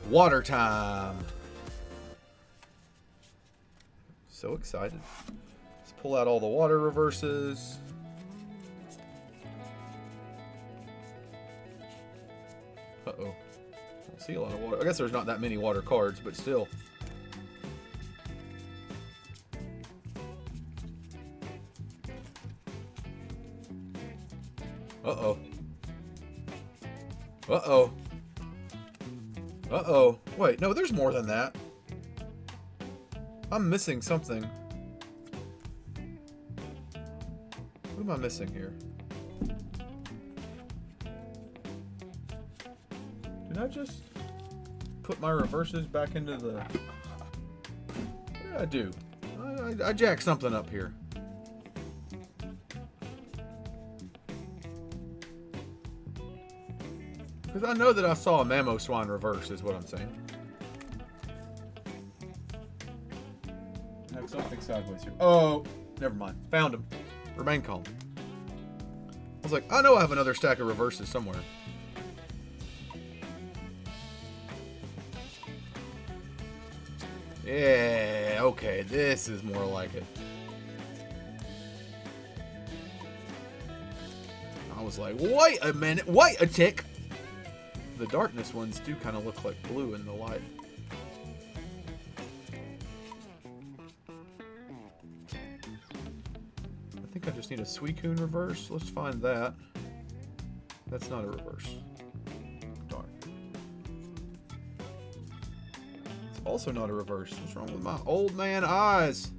Water time. So excited. Let's pull out all the water reverses. Uh-oh. I don't see a lot of water. I guess there's not that many water cards, but still. Uh-oh. Uh-oh. Uh-oh. Wait, no, there's more than that. I'm missing something. What am I missing here? Did I just put my reverses back into the... What did I do? I jacked something up here. Because I know that I saw a Mamoswine reverse is what I'm saying. Something sideways here. Oh, never mind. Found him. Remain calm. I was like, I know I have another stack of reverses somewhere. Yeah, okay, this is more like it. I was like, wait a minute, wait a tick. The darkness ones do kind of look like blue in the light. I think I just need a Suicune reverse. Let's find that. That's not a reverse. Darn. It's also not a reverse. What's wrong with my old man eyes?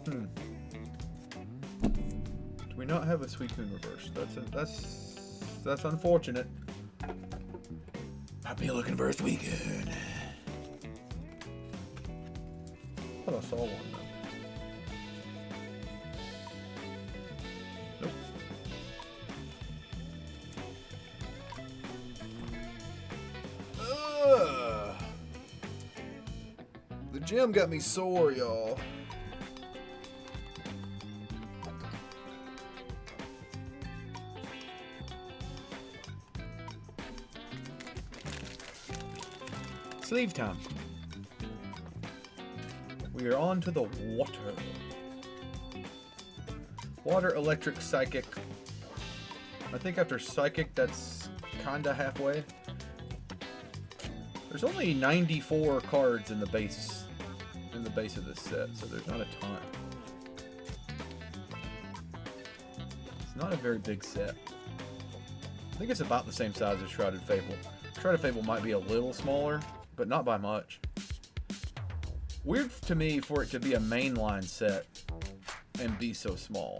Do we not have a Suicune reverse? That's unfortunate. I'll be looking for a Suicune. I thought I saw one though. Nope. The gym got me sore, y'all. Sleeve time. We are on to the water. Water, electric, psychic. I think after psychic, that's kinda halfway. There's only 94 cards in the base of this set, so there's not a ton. It's not a very big set. I think it's about the same size as Shrouded Fable. Shrouded Fable might be a little smaller, but not by much. Weird to me for it to be a mainline set and be so small.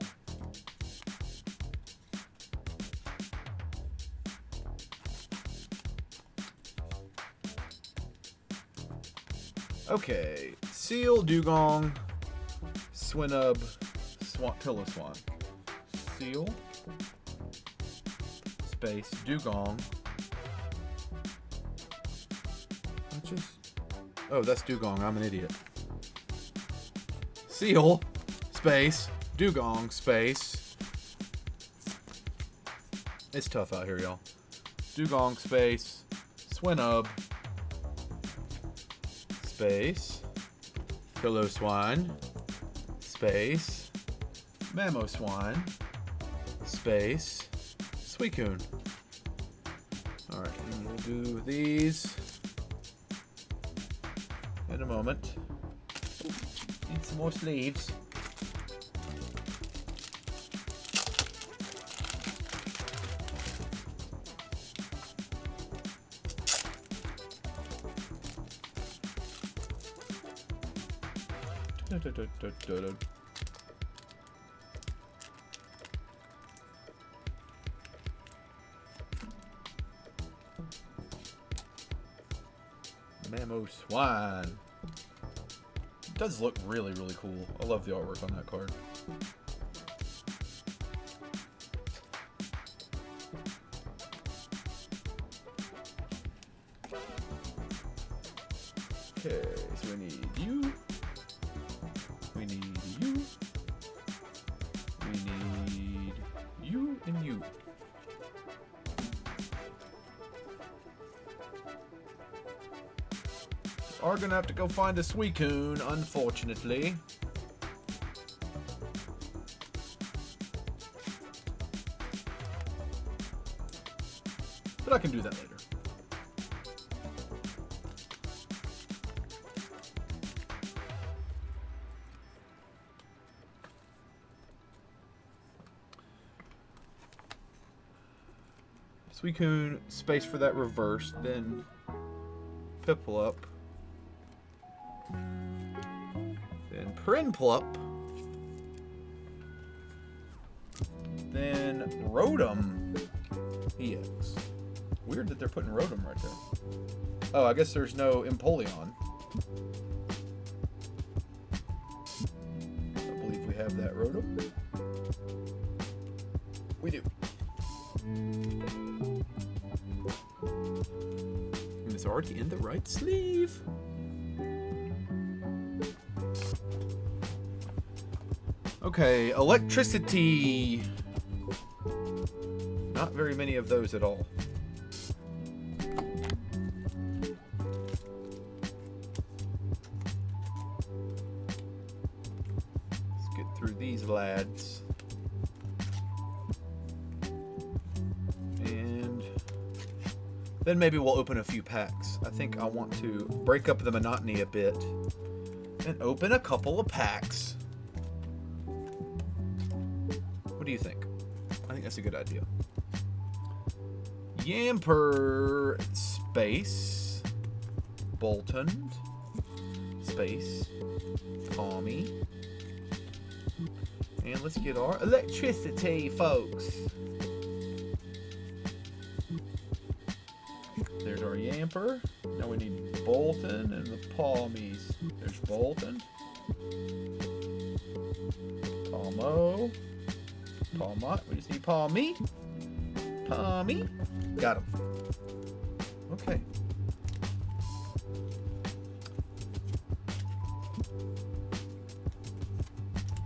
Okay, Seal, Dugong, Swinub, Piloswine. Seal, space, Dugong. Oh, that's Dugong. I'm an idiot. Seal, space, Dugong, space. It's tough out here, y'all. Dugong, space, Swinub, space, Piloswine, space, Mamoswine, space, Suicune. Alright, and we'll do these in a moment. Need some more sleeves. Mamoswine. It does look really, really cool. I love the artwork on that card. Okay, so we need you. We need you. We need you and you. Are gonna have to go find a Suicune, unfortunately. But I can do that later. Suicune, space for that reverse, then Piplup. Then Prinplup. Then Rotom EX. Weird that they're putting Rotom right there. Oh, I guess there's no Empoleon. I believe we have that Rotom. We do. And it's already in the right sleeve. Okay, electricity. Not very many of those at all. Let's get through these lads. And then maybe we'll open a few packs. I think I want to break up the monotony a bit and open a couple of packs. What do you think? I think that's a good idea. Yamper, space, Bolton, space, Tommy, and let's get our electricity, folks. There's our Yamper. Now we need Bolton and the Palmies. There's Bolton, Palmo, Palmot. We just need Palmy. Palmy. Got him. Okay.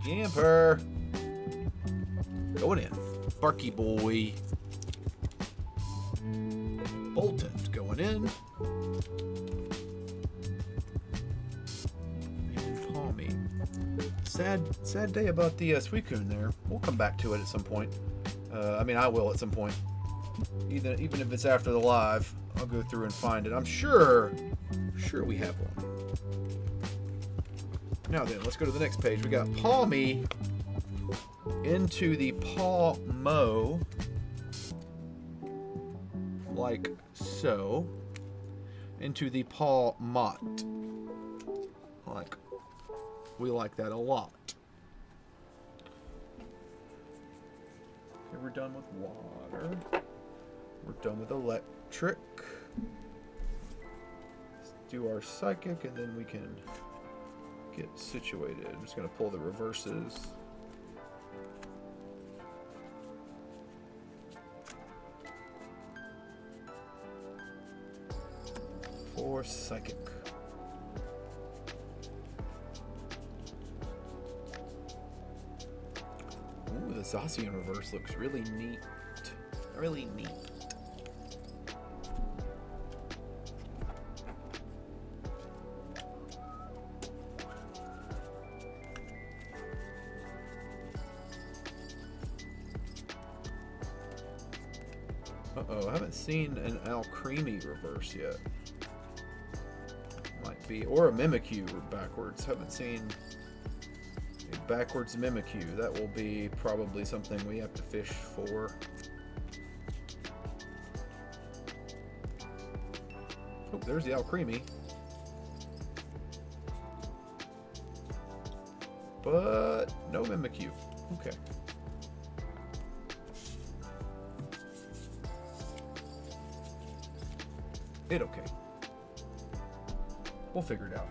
Yamper. Going in. Barky boy. Bolton going in. And Palmy. Sad day about the Suicune there. We'll come back to it at some point. I mean, I will at some point. Even if it's after the live, I'll go through and find it. I'm sure we have one. Now then, let's go to the next page. We got Palmy into the Palmo, like so, into the Palmot, like we like that a lot. Okay, we're done with water. We're done with electric. Let's do our psychic and then we can get situated. I'm just going to pull the reverses. For psychic. Ooh, the Zacian reverse looks really neat. Really neat. Uh-oh, I haven't seen an Alcremie reverse yet. Might be, or a Mimikyu backwards. Haven't seen a backwards Mimikyu. That will be probably something we have to fish for. Oh, there's the Alcremie. But no Mimikyu. Okay. Okay. We'll figure it out.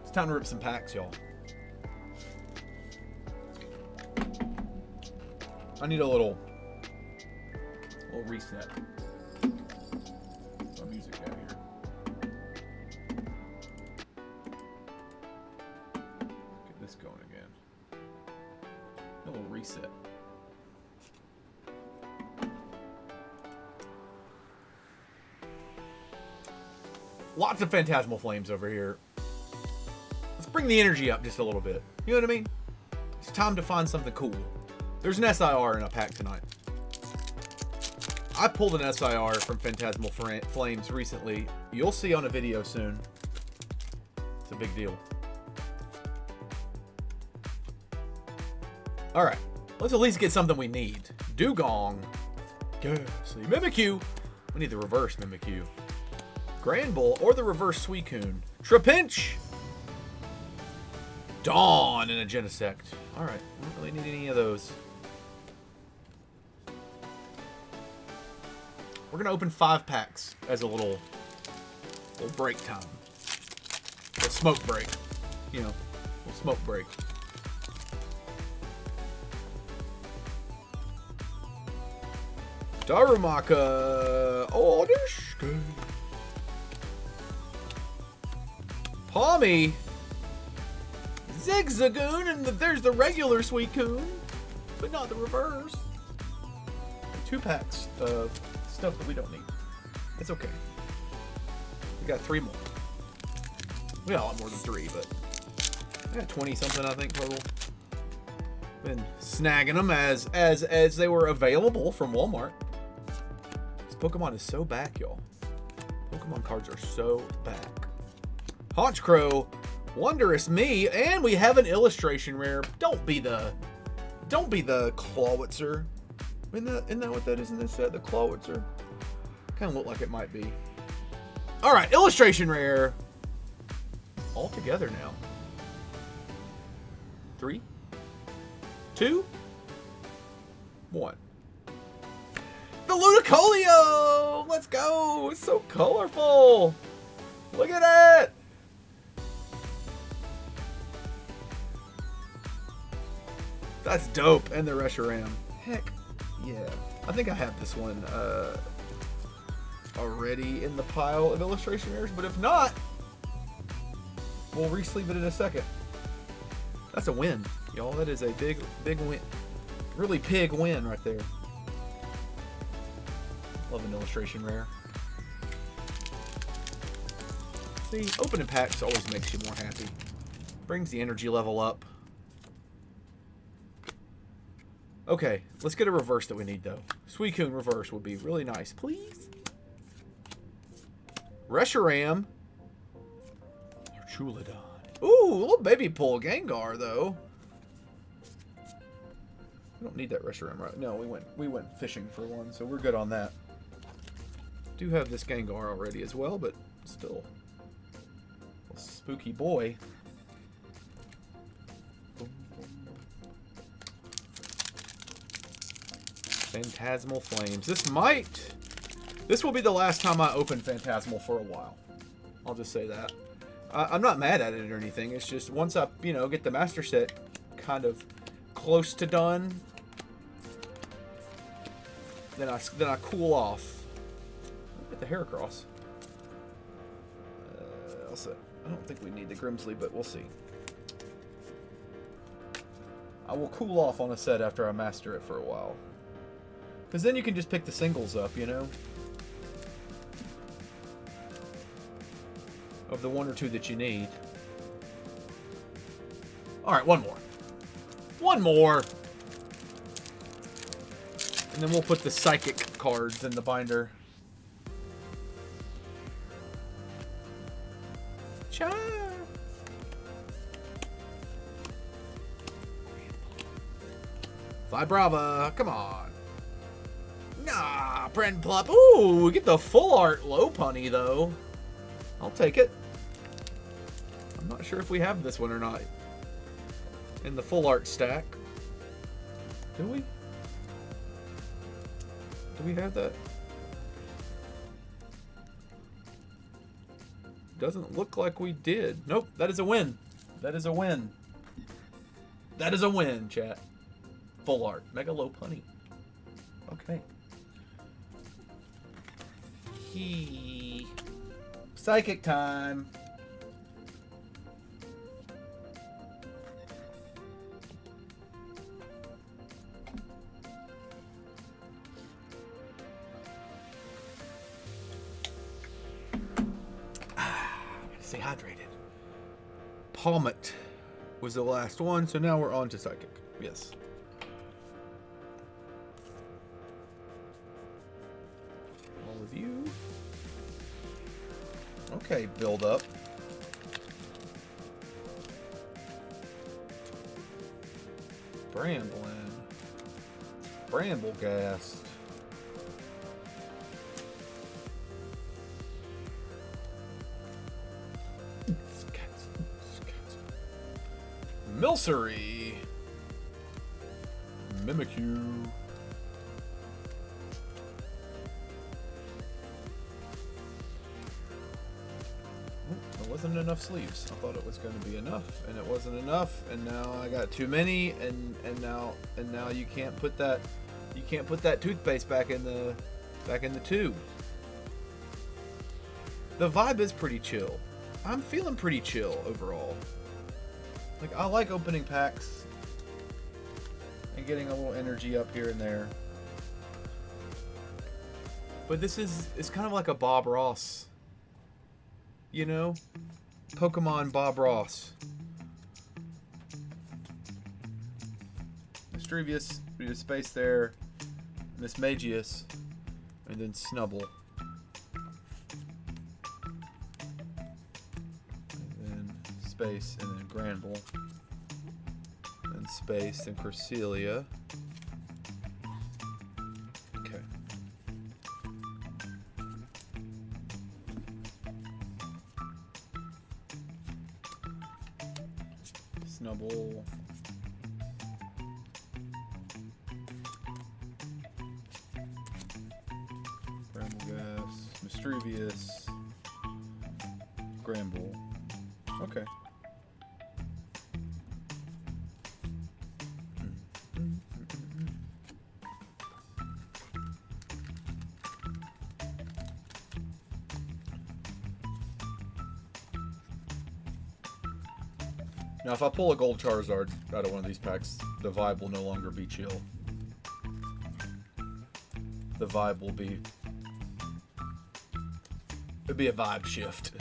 It's time to rip some packs, y'all. I need a little reset. My music out here. Get this going again. A little reset. Lots of Phantasmal Flames over here. Let's bring the energy up just a little bit. You know what I mean? It's time to find something cool. There's an SIR in a pack tonight. I pulled an SIR from Phantasmal Flames recently. You'll see on a video soon. It's a big deal. Alright, let's at least get something we need. Dugong. Ghastly. Mimikyu. We need the reverse Mimikyu. Granbull or the reverse Suicune. Trapinch. Dawn and a Genesect. Alright, we don't really need any of those. We're going to open 5 packs as a little break time. a smoke break. You know, a smoke break. Darumaka. Oh, this good. Palmy. Zigzagoon, and there's the regular Suicune, but not the reverse. 2 packs of stuff that we don't need. It's okay. We got 3 more. We got a lot more than 3, but I got 20 something I think total. Been snagging them as they were available from Walmart. This Pokemon is so back, y'all. Pokemon cards are so back. Honchkrow, Wondrous Me, and we have an illustration rare. Don't be the Clawitzer. Isn't that what that is in this set? The Clawitzer. Kind of look like it might be. All right, illustration rare. All together now. 3, 2, 1. The Ludicolio! Let's go! It's so colorful! Look at it! That's dope. And the Reshiram. Heck yeah. I think I have this one already in the pile of illustration rares, but if not, we'll re-sleeve it in a second. That's a win, y'all. That is a big win. Really big win right there. Love an illustration rare. See, opening packs always makes you more happy. Brings the energy level up. Okay, let's get a reverse that we need, though. Suicune reverse would be really nice, please. Reshiram. Chuladon. Ooh, little baby pull Gengar, though. We don't need that Reshiram, right? No, we went fishing for one, so we're good on that. Do have this Gengar already as well, but still a spooky boy. Phantasmal Flames. This will be the last time I open Phantasmal for a while. I'll just say that. I'm not mad at it or anything. It's just once I, get the master set kind of close to done, then I cool off. Get the Heracross. Also, I don't think we need the Grimsley, but we'll see. I will cool off on a set after I master it for a while. Because then you can just pick the singles up, of the 1 or 2 that you need. Alright, one more. One more! And then we'll put the psychic cards in the binder. Cha! Vibrava, come on. Nah, Prinplup. Ooh, we get the full art Lopunny, though. I'll take it. I'm not sure if we have this one or not in the full art stack. Do we? Do we have that? Doesn't look like we did. Nope, that is a win. That is a win. That is a win, chat. Full art. Mega Lopunny. Okay. Psychic time. Stay hydrated. Palmet was the last one, so now we're on to Psychic. Yes. All of you. Okay, build up. Bramblin. Bramblegast. Milcery. Mimikyu. wasn't enough sleeves. I thought it was going to be enough, and it wasn't enough, and now I got too many, and now you can't put that toothpaste back in the tube. The vibe is pretty chill. I'm feeling pretty chill overall. Like, I like opening packs and getting a little energy up here and there. But it's kind of like a Bob Ross. You know? Pokemon Bob Ross. Mischievous, we do space there. Mismagius. And then Snubble. And then space, and then Granbull. And space, and Cresselia. Okay. Snubble. Bramblegas. Mischievous. Granbull. Okay. Now, if I pull a gold Charizard out of one of these packs, the vibe will no longer be chill. The vibe will be... It'll be a vibe shift.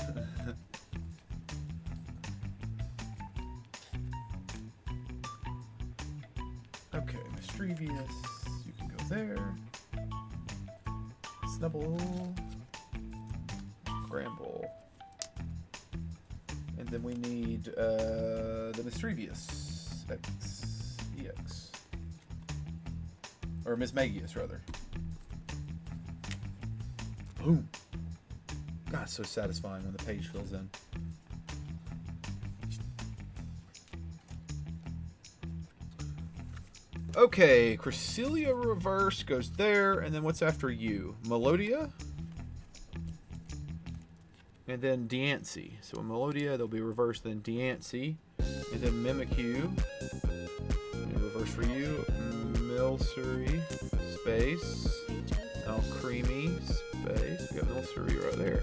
Okay, Mischievous, you can go there. Snubble. Granbull. And then we need the Mischievous EX. Or Mismagius, rather. Boom. God, it's so satisfying when the page fills in. Okay, Cresselia reverse goes there, and then what's after you? Melodia? And then Diancie. So Melodia, they'll be reversed, then Diancie. And then Mimikyu. And reverse for you. Milcery. Space. Alcremie. Space. We got Milcery right there.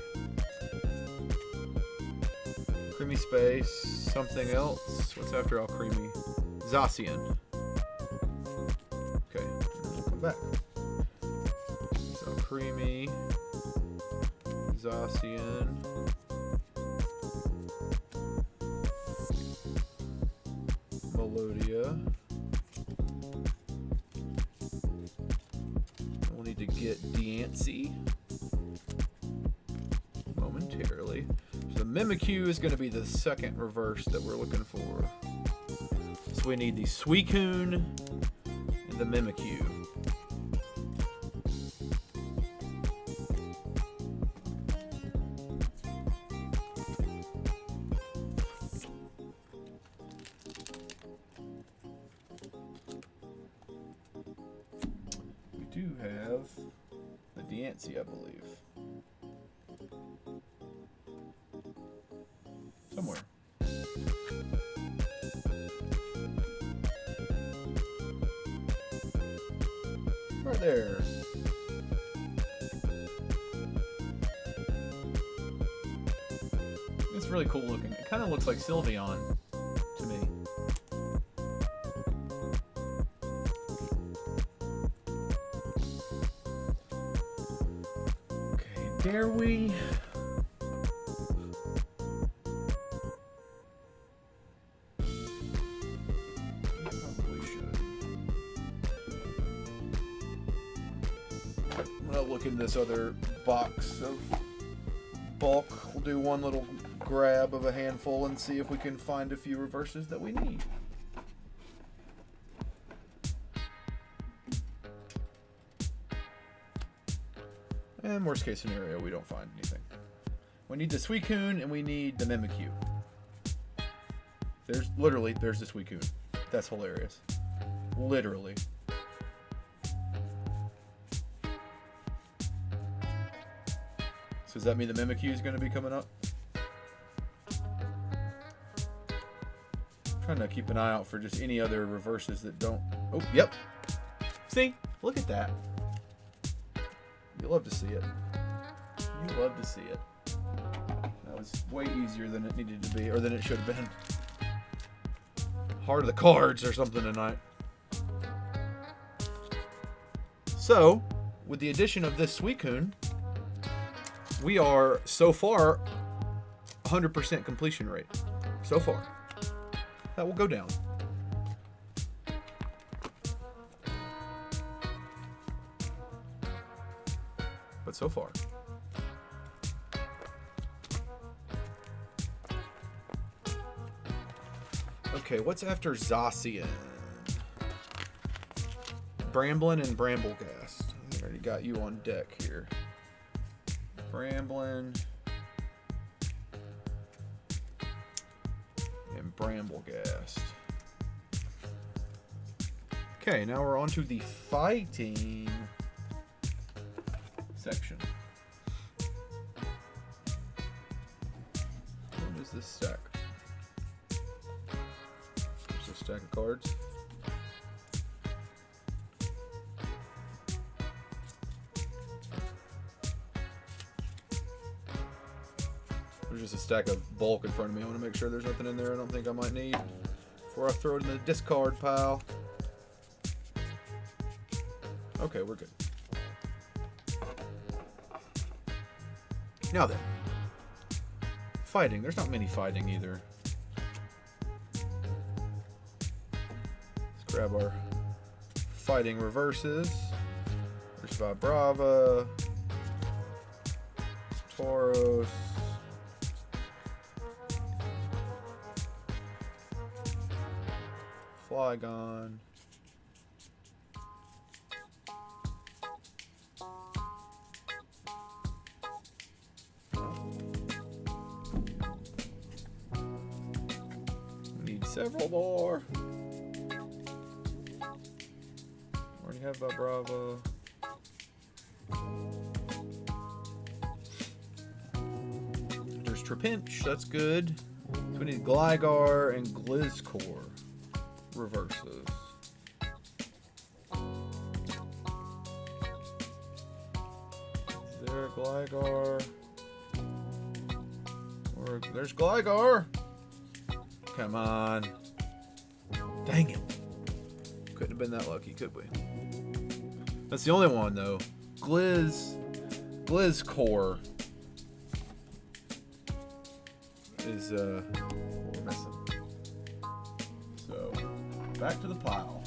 Creamy Space. Something else. What's after Alcremie? Zacian. Okay. Come back. So Alcremie. Zacian. Melodia. We'll need to get Diancie momentarily. So the Mimikyu is going to be the second reverse that we're looking for. So we need the Suicune and the Mimikyu. Do have the Diancie, I believe. Somewhere. Right there. It's really cool looking. It kind of looks like Sylveon to me. Dare we? Probably should. I'm gonna look in this other box of bulk. We'll do one little grab of a handful and see if we can find a few reverses that we need. And worst case scenario, we don't find anything. We need the Suicune and we need the Mimikyu. There's the Suicune. That's hilarious. Literally. So does that mean the Mimikyu is going to be coming up? trying to keep an eye out for just any other reverses that don't... Oh, yep. See? Look at that. You love to see it. You love to see it. That was way easier than it needed to be, or than it should have been. Heart of the cards or something tonight. So, with the addition of this Suicune, we are, so far, 100% completion rate. So far. That will go down. But so far. Okay, what's after Zacian? Bramblin and Bramblegast. I already got you on deck here. Bramblin and Bramblegast. Okay, now we're on to the fighting section. What is this stack? There's a stack of cards. There's just a stack of bulk in front of me. I want to make sure there's nothing in there I don't think I might need before I throw it in the discard pile. Okay, we're good. Now then, fighting. There's not many fighting either. Let's grab our fighting reverses. There's Vibrava, Tauros, Flygon, several more. Already have Vibrava. There's Trapinch, that's good. So we need Gligar and Gliscor reverses. Is there a Gligar? Or there's Gligar! Come on. Dang it. Couldn't have been that lucky, could we? That's the only one, though. Gliscor is, what we're missing. So, back to the pile.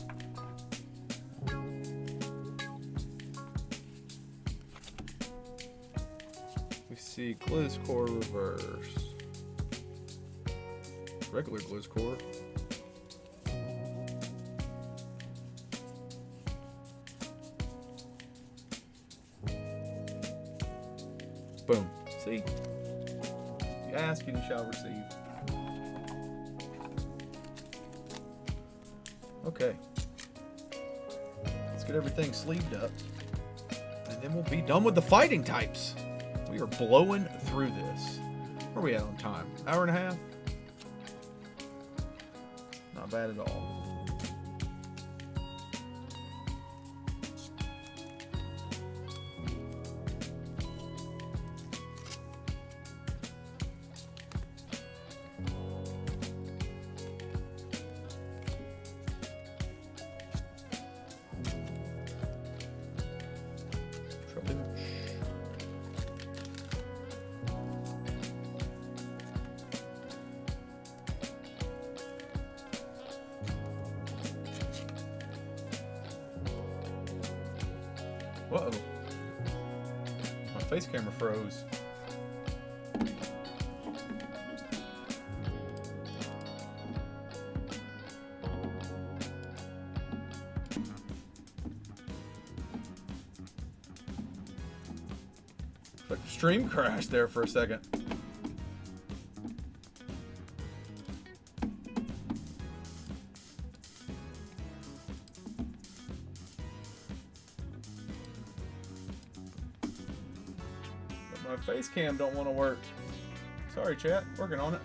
We see Gliscor reverse. Regular Gliscor. Boom. See? You ask and you shall receive. Okay. Let's get everything sleeved up. And then we'll be done with the fighting types. We are blowing through this. Where are we at on time? Hour and a half? Not bad at all. Uh-oh. My face camera froze. Like the stream crashed there for a second. My face cam don't want to work. Sorry, chat. Working on it.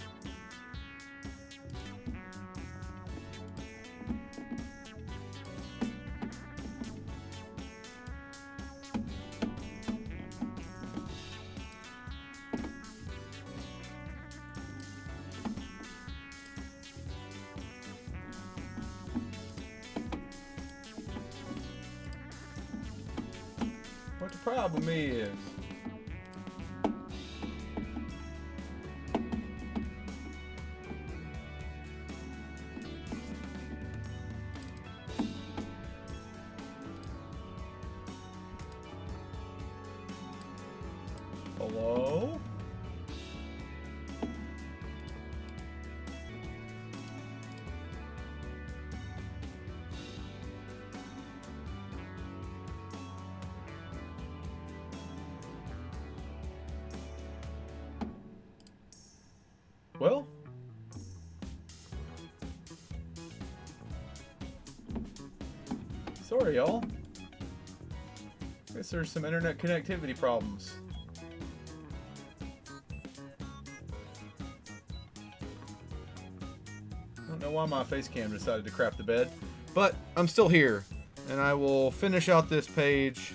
what the problem is. Hello? Well, sorry y'all. Guess there's some internet connectivity problems. I don't know why my face cam decided to crap the bed, but I'm still here, and I will finish out this page,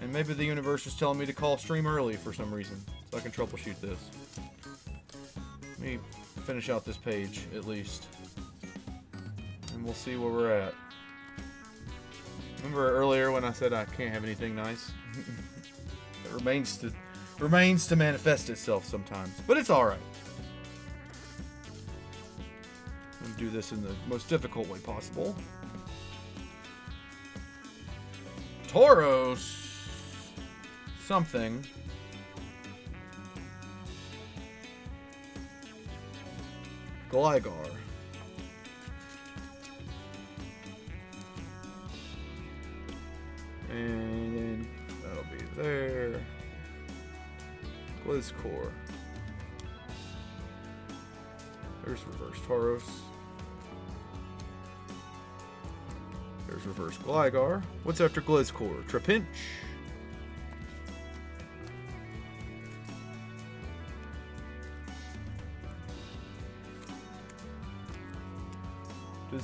and maybe the universe is telling me to call stream early for some reason, so I can troubleshoot this. Let me finish out this page, at least. And we'll see where we're at. Remember earlier when I said I can't have anything nice? It remains to manifest itself sometimes. But it's alright. I'm going to do this in the most difficult way possible. Tauros something. Gligar. And then that'll be there. Gliscor. There's reverse Tauros. There's reverse Gligar. What's after Gliscor? Trapinch.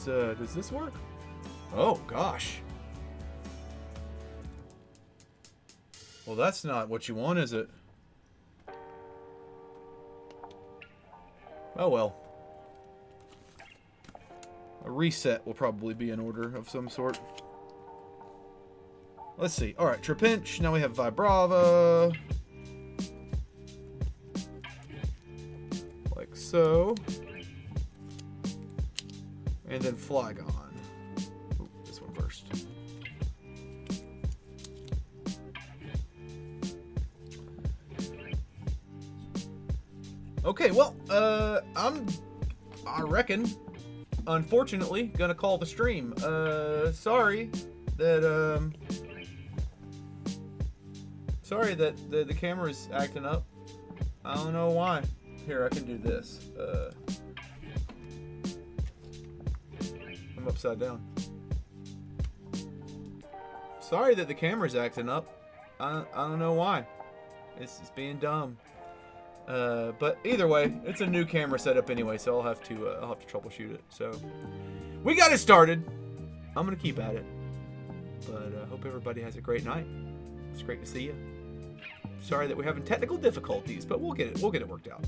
Does this work? Oh gosh. Well, that's not what you want, is it? Oh well. A reset will probably be in order of some sort. Let's see. Alright, Trapinch. Now we have Vibrava. Like so. And then Flygon. Ooh, this one first. Okay, well, I reckon, unfortunately, gonna call the stream. Sorry that the camera's acting up. I don't know why. Here, I can do this. I'm upside down. Sorry that the camera's acting up. I don't know why. It's being dumb. But either way, it's a new camera setup anyway, so I'll have to troubleshoot it. So we got it started. I'm gonna keep at it. But I hope everybody has a great night. It's great to see you. Sorry that we're having technical difficulties, but we'll get it worked out.